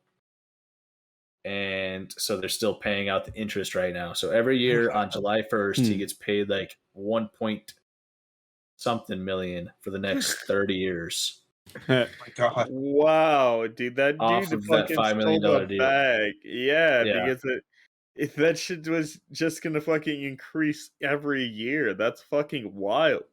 And so they're still paying out the interest right now. So every year on July 1st, he gets paid like 1 point something million for the next 30 years. Oh my God. Wow, dude, that Off dude of that fucking $5 million stole the deal. bag. Yeah, because if that shit was just gonna fucking increase every year, that's fucking wild.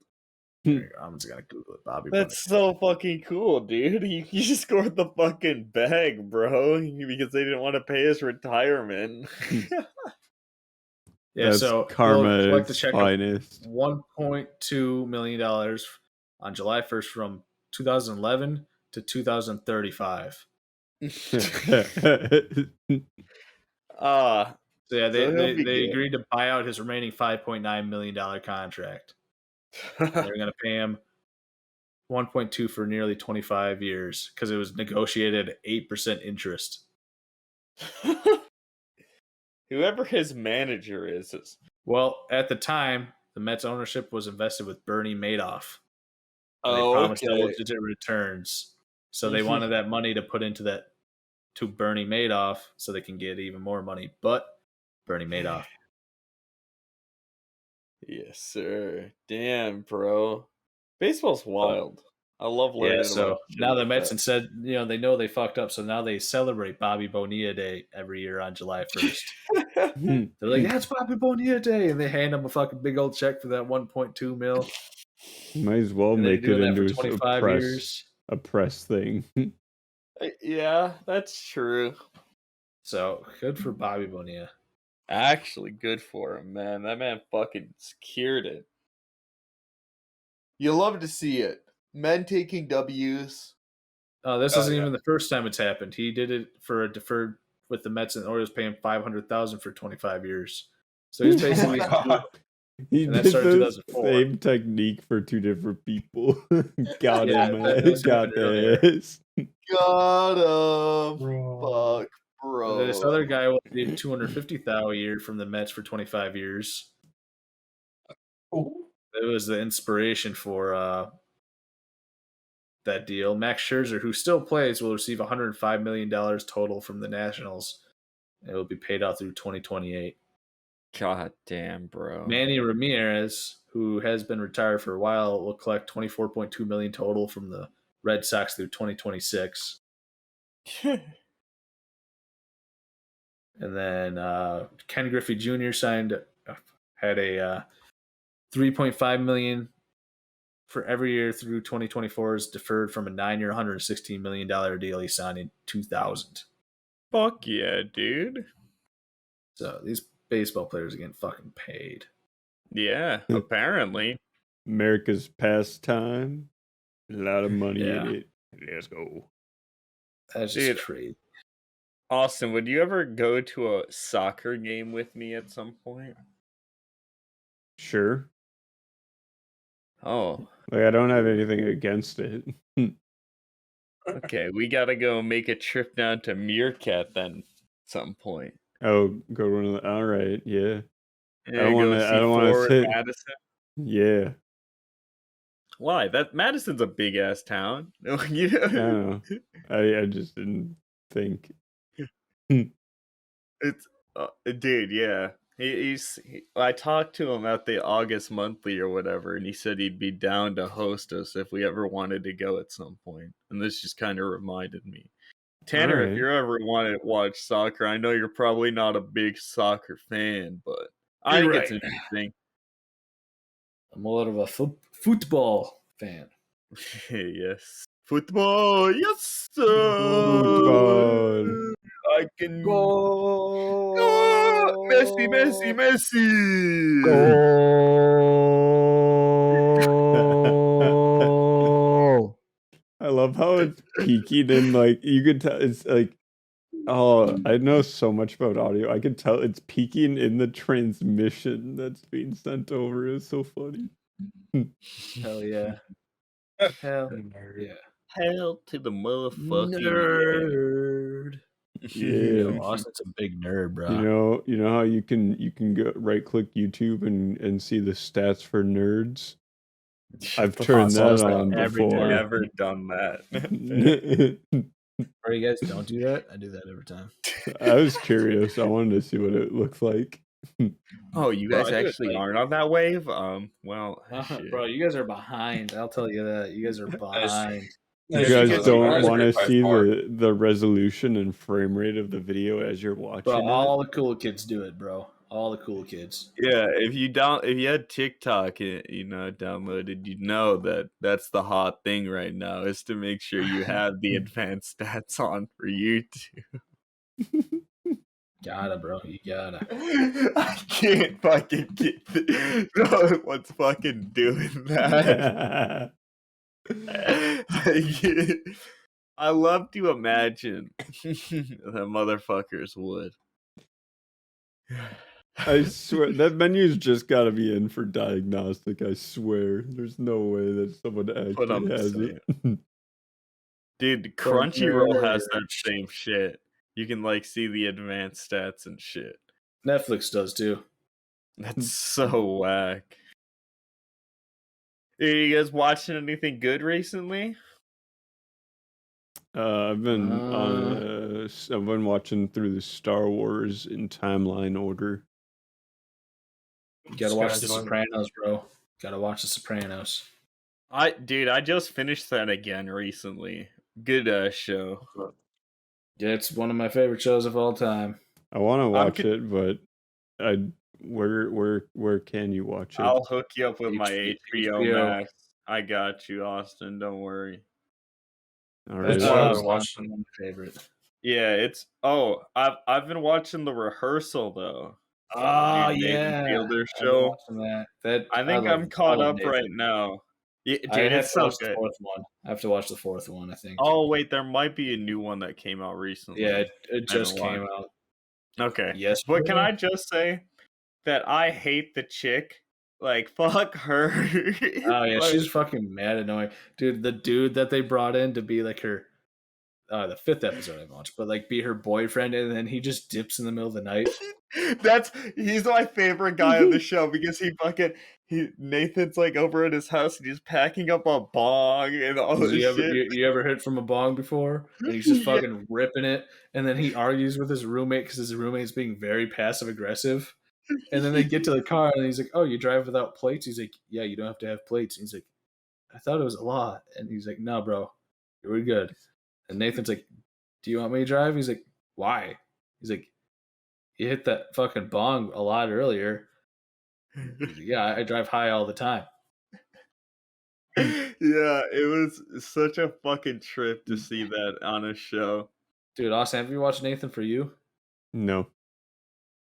I'm just gonna Google it, Bobby. That's so fucking cool, dude. You just scored the fucking bag, bro, because they didn't want to pay his retirement. Yeah, that's so karma we'll at its finest. $1.2 million on July 1st from 2011 to 2035. So yeah, So he'll be they good. agreed to buy out his remaining $5.9 million contract. And they were going to pay him 1.2 for nearly 25 years because it was negotiated at 8% interest. Whoever his manager is. Well, at the time, the Mets ownership was invested with Bernie Madoff. And they Oh, promised okay. double-digit returns. So they wanted that money to put into to Bernie Madoff so they can get even more money. But Bernie Madoff. Yes, sir. Damn, bro. Baseball's wild. I love learning Yeah, about so shit now the like Mets that. instead, they know they fucked up, so now they celebrate Bobby Bonilla Day every year on July 1st. They're like, yeah, it's Bobby Bonilla Day, and they hand him a fucking big old check for that 1.2 mil. Might as well And they're make it doing that for into 25 years. a press thing. Yeah, that's true. So good for Bobby Bonilla. Actually, good for him, man. That man fucking secured it. You love to see it. Men taking W's. This Oh, isn't yeah. even the first time it's happened. He did it for a deferred with the Mets and Orioles, paying $500,000 for 25 years. So he's Oh basically, my god. He and that did started in the 2004. same technique for two different people. Got Yeah, him, that man. was Got happened earlier. this. Got him. Bro. Fuck, bro. This other guy will get $250,000 a year from the Mets for 25 years. Oh. It was the inspiration for that deal. Max Scherzer, who still plays, will receive $105 million total from the Nationals. It will be paid out through 2028. God damn, bro. Manny Ramirez, who has been retired for a while, will collect $24.2 million total from the Red Sox through 2026. And then Ken Griffey Jr. had a $3.5 million for every year through 2024 is deferred from a 9-year, $116 million deal he signed in 2000. Fuck yeah, dude. So these baseball players are getting fucking paid. Yeah, apparently. America's pastime. A lot of money in Yeah. it. Let's go. That's just Dude. crazy. Austin, would you ever go to a soccer game with me at some point? Sure. Oh, Like, I don't have anything against it. okay. We gotta go make a trip down to Meerkat then at some point. Oh, go run the. All right, yeah. Yeah, I don't want to. I don't want to Forward sit. Madison. Yeah. Why? That Madison's a big ass town. You I know? don't know. I just didn't think. It's dude, yeah. I talked to him at the August monthly or whatever, and he said he'd be down to host us if we ever wanted to go at some point. And this just kind of reminded me. Tanner, if Alright. you ever want to watch soccer, I know you're probably not a big soccer fan, but I think it's interesting. I'm more of a football fan. Yes. Football, yes, sir. Football. I can Goal! Messi, Messi, Messi. Goal! I love how it's peaking and like you could tell it's like I know so much about audio. I could tell it's peaking in the transmission that's being sent over. It's so funny. Hell yeah. Hell yeah. Hell to the motherfucking Nerd. Yo, Yeah. Austin's a big nerd, bro. You know how you can go right click YouTube and see the stats for nerds? I've turned that on every before. time. Never done that. Or you guys don't do that? I do that every time. I was curious. I wanted to see what it looked like. Oh, you Bro, guys I do it, actually like- aren't on that wave? Well, shit. Bro, you guys are behind. I'll tell you that. You guys are behind. You As guys get don't older, want to it's see more. the resolution and frame rate of the video as you're watching Bro, it. all the cool kids do it, bro. All the cool kids. Yeah, if you had TikTok, downloaded, you'd know that that's the hot thing right now is to make sure you have the advanced stats on for YouTube. Gotta, bro. You gotta. I can't fucking get no one's fucking doing that. I love to imagine the motherfuckers would. I swear that menu's just got to be in for diagnostic. I swear, there's no way that someone What I'm actually has it. Dude, For Crunchyroll has that nerds. same shit. You can like see the advanced stats and shit. Netflix does too. That's so whack. Are you guys watching anything good recently? I've been watching through the Star Wars in timeline order. You gotta watch The Sky's one. Sopranos, bro. Gotta watch The Sopranos. I just finished that again recently. Good show. Yeah, it's one of my favorite shows of all time. I want to watch con- it, but where can you watch it? I'll hook you up with my HBO HBO. Max. I got you, Austin. Don't worry. All That's right. one I've It's been watching. my favorite. Yeah, it's I've been watching The Rehearsal though. Oh Dude, Nathan yeah, Fielder's I've been show. watching that. I think I'm caught up right now. Yeah, I dude, have it's to so watch the good. fourth one. I have to watch the fourth one. I think. Oh wait, there might be a new one that came out recently. Yeah, it I haven't just came watched. out. Okay. Yes. But can I just say that I hate the chick? Like, fuck her. Oh yeah, Like, she's fucking mad annoying, dude. The dude that they brought in to be like her, the fifth episode I watched, but like be her boyfriend, and then he just dips in the middle of the night. he's my favorite guy on the show because Nathan's like over at his house and he's packing up a bong and all this shit. You ever hit from a bong before? And he's just Yeah. fucking ripping it, and then he argues with his roommate because his roommate's being very passive aggressive. And then they get to the car, and he's like, "Oh, you drive without plates?" He's like, "Yeah, you don't have to have plates." And he's like, "I thought it was a law." And he's like, "No, bro, we're good." And Nathan's like, "Do you want me to drive?" He's like, "Why?" He's like, "You hit that fucking bong a lot earlier." He's like, "Yeah, I drive high all the time." Yeah, it was such a fucking trip to see that on a show. Dude, Austin, have you watched Nathan For You? No.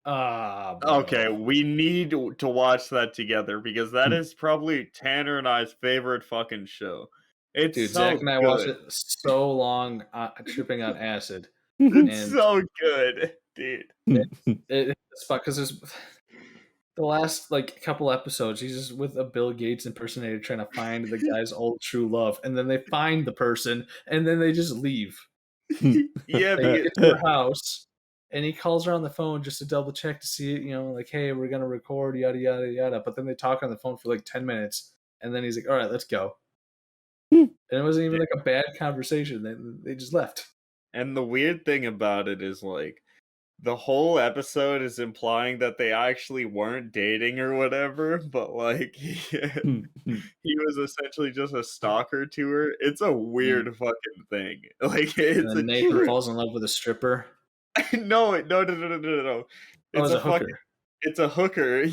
Ah, bro. Okay, we need to watch that together because that is probably Tanner and I's favorite fucking show. It's Dude, so Zach and I good. watched it so long, tripping on acid. It's And so good, dude. It's because there's the last like couple episodes, he's just with a Bill Gates impersonator trying to find the guy's old true love, and then they find the person, and then they just leave. Yeah, They get to her house, and he calls her on the phone just to double check to see, like, hey, we're gonna record, yada yada yada. But then they talk on the phone for like 10 minutes, and then he's like, all right, let's go. And it wasn't even like a bad conversation. They just left. and the weird thing about it is like the whole episode is implying that they actually weren't dating or whatever, but like he was essentially just a stalker to her. It's a weird fucking thing. Like And it's a then Nathan trip. falls in love with a stripper. No. Oh, It's it's a hooker. It's a hooker.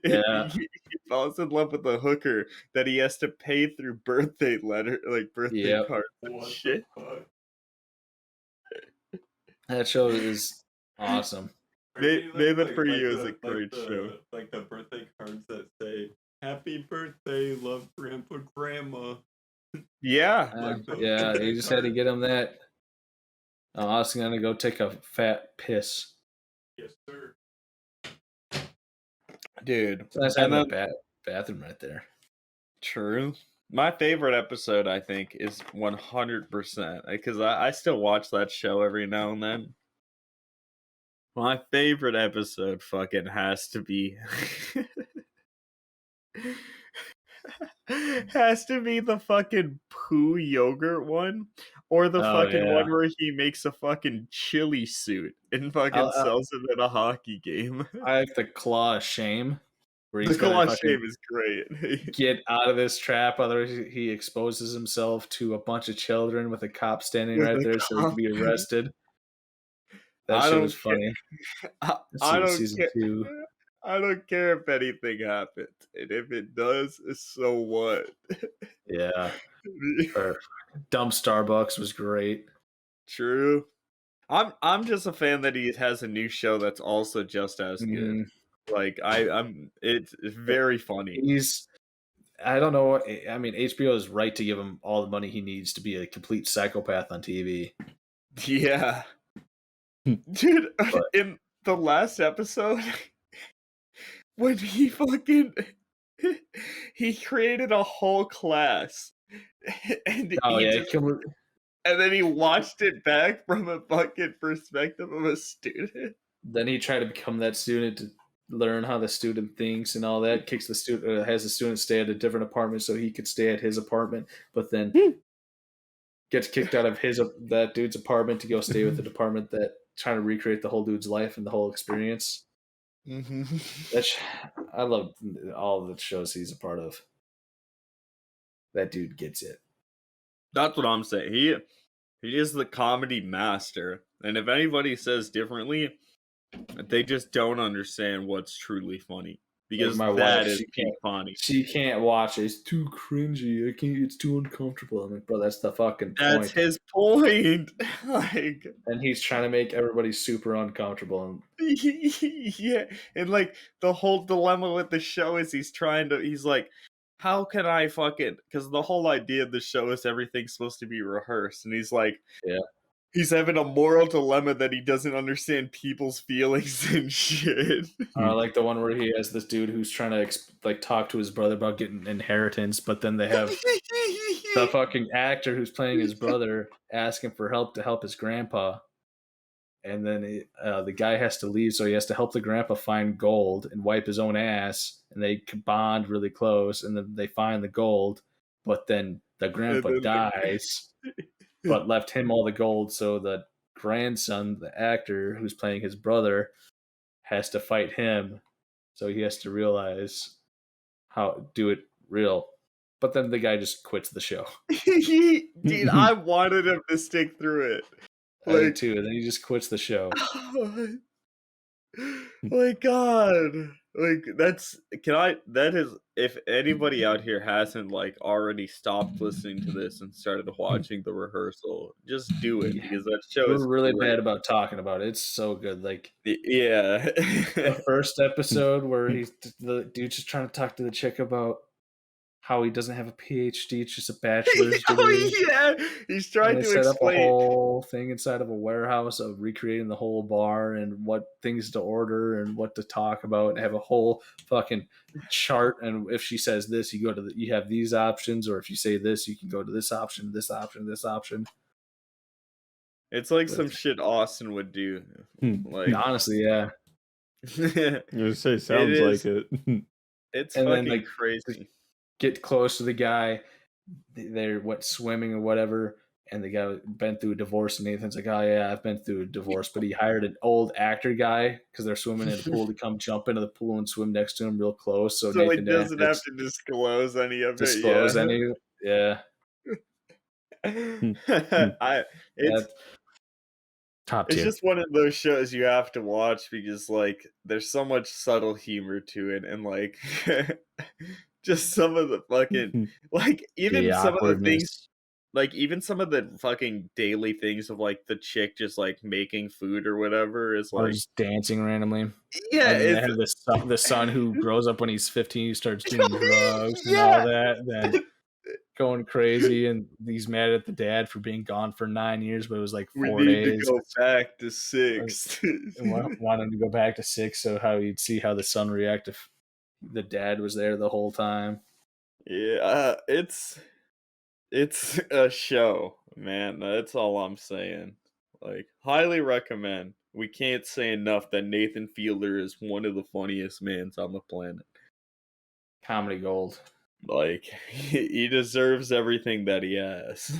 Yeah. He falls in love with a hooker that he has to pay through birthday Yep. cards and shit. That show is awesome. Nathan For You is a great show. Like the birthday cards that say "Happy Birthday, love Grandpa, Grandma." Yeah. Yeah, you just had to get him that. I was gonna go take a fat piss. Yes, sir. Dude. So that's And having then- a bathroom right there. True. My favorite episode, I think, is 100% because I still watch that show every now and then. My favorite episode fucking has to be the fucking poo yogurt one or the fucking one where he makes a fucking chili suit and fucking sells it at a hockey game. I like the claw of shame. Where The he's claw gotta of shame is great. get out of this trap, otherwise he exposes himself to a bunch of children with a cop standing With right a there so he cop. can be arrested. That I shit don't was funny. I don't Season care. 2. I don't care if anything happens, and if it does, so what? Yeah. Or Dumb Starbucks was great. True. I'm just a fan that he has a new show that's also just as good. Like it's very funny. I don't know. I mean, HBO is right to give him all the money he needs to be a complete psychopath on TV. Yeah. Dude, the last episode when he fucking he created a whole class and Oh he yeah, just and then he watched it back from a fucking perspective of a student. Then he tried to become that student to learn how the student thinks and all that. Kicks the student, has the student stay at a different apartment so he could stay at his apartment, but then gets kicked out of that dude's apartment to go stay with the department that trying to recreate the whole dude's life and the whole experience. I love all the shows he's a part of. That dude gets it. That's what I'm saying. He is the comedy master, and if anybody says differently, they just don't understand what's truly funny. Because my that wife, is peak funny. She can't watch it. It's too cringy. I can't. It's too uncomfortable. I'm like, bro, that's the fucking point. That's his point. Like, and he's trying to make everybody super uncomfortable. Yeah, and like the whole dilemma with the show is he's like, how can I fucking? Because the whole idea of the show is everything's supposed to be rehearsed, and he's like, yeah. He's having a moral dilemma that he doesn't understand people's feelings and shit. Like the one where he has this dude who's trying to talk to his brother about getting inheritance, but then they have the fucking actor who's playing his brother asking for help to help his grandpa, and then the guy has to leave, so he has to help the grandpa find gold and wipe his own ass, and they bond really close, and then they find the gold, but then the grandpa dies. But left him all the gold, so the grandson, the actor who's playing his brother, has to fight him. So he has to realize how do it real. But then the guy just quits the show. Dude, I wanted him to stick through it. I did too, and then he just quits the show. My God. Like that is, if anybody out here hasn't like already stopped listening to this and started watching the rehearsal, just do it, because that show is really great. bad about talking about it. It's so good. Like, yeah. The first episode where the dude's just trying to talk to the chick about how he doesn't have a PhD, it's just a bachelor's degree. Yeah, he's trying to set up a explain whole thing inside of a warehouse of recreating the whole bar and what things to order and what to talk about, and have a whole fucking chart. And if she says this, you go to you have these options, or if you say this, you can go to this option, this option, this option. It's like some shit Austin would do. Like, honestly, yeah. I was say sounds like it. It's and fucking then, crazy. Get close to the guy. They're swimming or whatever, and the guy been through a divorce. And Nathan's like, "Oh yeah, I've been through a divorce," but he hired an old actor guy because they're swimming in a pool to come jump into the pool and swim next to him real close. So Nathan he doesn't have to disclose any of it. Any, yeah. It's top tier. It's just one of those shows you have to watch because like there's so much subtle humor to it, and like just some of the fucking like even some of the things, like even some of the fucking daily things of like the chick just like making food or whatever is like, or just dancing randomly. Yeah, and the son who grows up when he's 15, he starts doing drugs and all that. Then going crazy, and he's mad at the dad for being gone for 9 years, but it was like 4 days. We need to go back to 6. Want him to go back to 6, so how he'd see how the son react if the dad was there the whole time. Yeah, it's a show, man. That's all I'm saying. Like, highly recommend. We can't say enough that Nathan Fielder is one of the funniest mans on the planet. Comedy gold. Like, he deserves everything that he has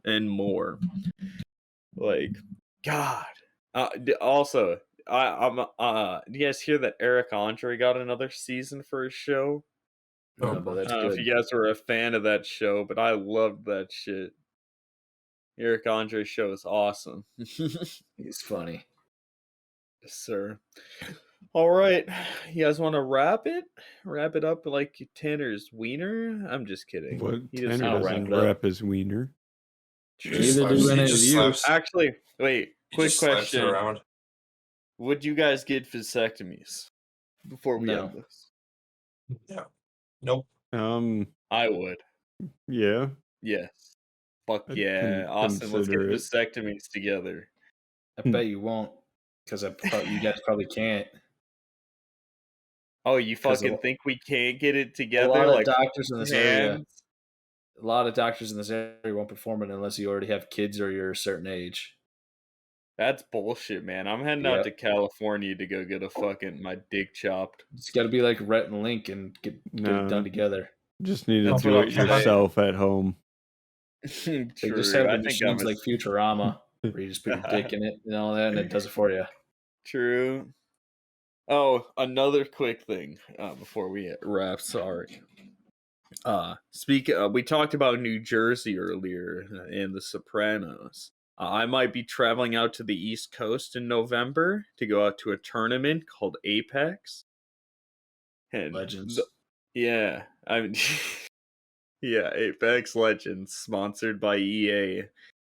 and more. Like, God. Also, I'm do you guys hear that Eric Andre got another season for his show? Oh, but that's I don't know if you guys were a fan of that show, but I loved that shit. Eric Andre's show is awesome. He's funny. Yes, sir. All right, you guys want to wrap it up like Tanner's wiener? I'm just kidding. What? He Tanner doesn't wrap his wiener. Actually, wait. Quick question: would you guys get vasectomies before we end this? Yeah. Nope. I would. Yeah. Yes. Fuck yeah, Austin. Let's get vasectomies together. I bet you won't. because you guys probably can't. Oh, you 'Cause fucking think we can't get it A together? lot of Like doctors in this area, hands? won't perform it unless you already have kids or you're a certain age. That's bullshit, man. I'm heading out to California to go get my dick chopped. It's got to be like Rhett and Link and get No. it done together. Just need to That's do what it I'm saying. yourself at home. True. They just have I the think machines I'm like Futurama where you just put your dick in it and all that, and it does it for you. True. Oh, another quick thing before we wrap. Sorry. We talked about New Jersey earlier and The Sopranos. I might be traveling out to the East Coast in November to go out to a tournament called Apex. And Legends. yeah, yeah, Apex Legends, sponsored by EA.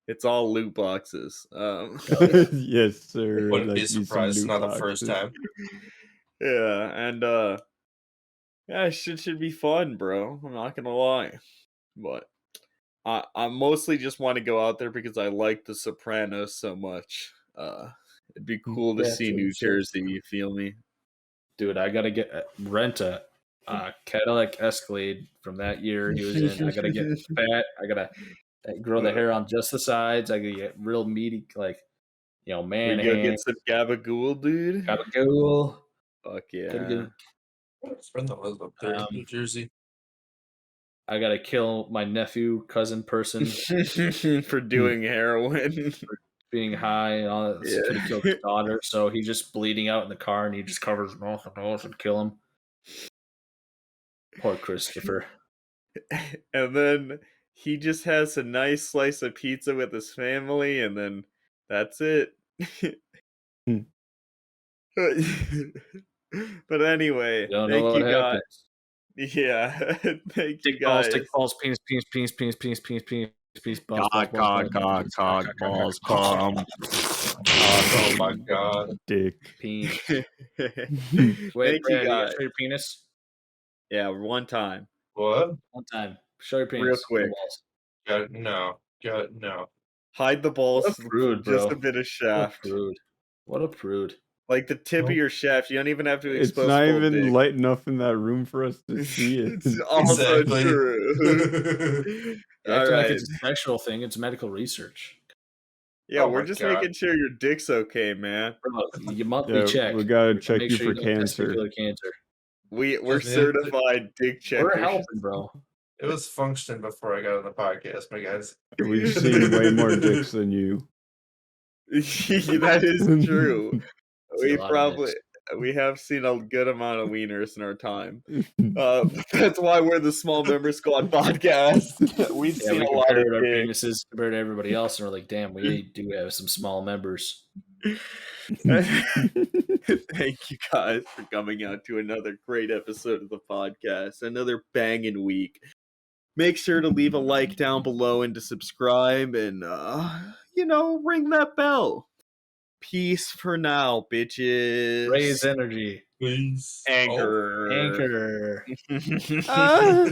It's all loot boxes. Yes, sir. Wouldn't be Like you some surprised. It's loot not the first boxes. time. Yeah, and yeah, shit should be fun, bro. I'm not gonna lie, but I mostly just want to go out there because I like The Sopranos so much. It'd be cool to Yeah, see true, New sure. Jersey. You feel me? Dude, I gotta rent a Cadillac Escalade from that year he was in. I gotta get fat. I gotta grow the hair on just the sides. I gotta get real meaty, like man We go get hands. some gabagool, dude. Gabagool. Fuck Gotta yeah. get, Friend that lives up there in New Jersey. I gotta kill my nephew, cousin person For doing heroin. being high and all that. Yeah. Could have killed his daughter, so he's just bleeding out in the car, and he just covers his mouth and nose and kill him. Poor Christopher. And then he just has a nice slice of pizza with his family, and then that's it. But anyway, You don't know thank what you guys. happens. Yeah, thank you Dick balls, guys. dick balls, penis, penis, penis, penis, penis, penis, penis, penis, balls, Cock, balls, cock, cock, balls, cum. Oh my god. Dick. penis. Thank Wait, you Brad, you gotta guys. show your penis? Yeah, one time. What? One time. Show your penis. Real quick. No balls. No. Hide the balls. What a prude, just bro. a bit of What a shaft. prude. What a prude. Like the tip of your shaft. You don't even have to It's expose not full even dick. light enough in that room for us to see it. It's also Exactly. true. You All act like right. it's a sexual thing. It's medical research. Yeah, Oh we're my just God. making sure your dick's okay, man. Bro, you monthly Yeah, check. we gotta check Make you sure for don't have cancer. testicular cancer. We're Just- certified dick checkers. We're helping, bro. It was functioning before I got on the podcast, my guys. We've seen way more dicks than you. That is true. See a lot of dicks. We have seen a good amount of wieners in our time. That's why we're the Small Member Squad podcast. We've Yeah, seen we a lot of compared our dicks. penises compared to everybody else, and we're like, damn, we do have some small members. Thank you guys for coming out to another great episode of the podcast. Another banging week. Make sure to leave a like down below and to subscribe and ring that bell. Peace for now, bitches. Raise energy. Please. Anchor. Anchor. Ah.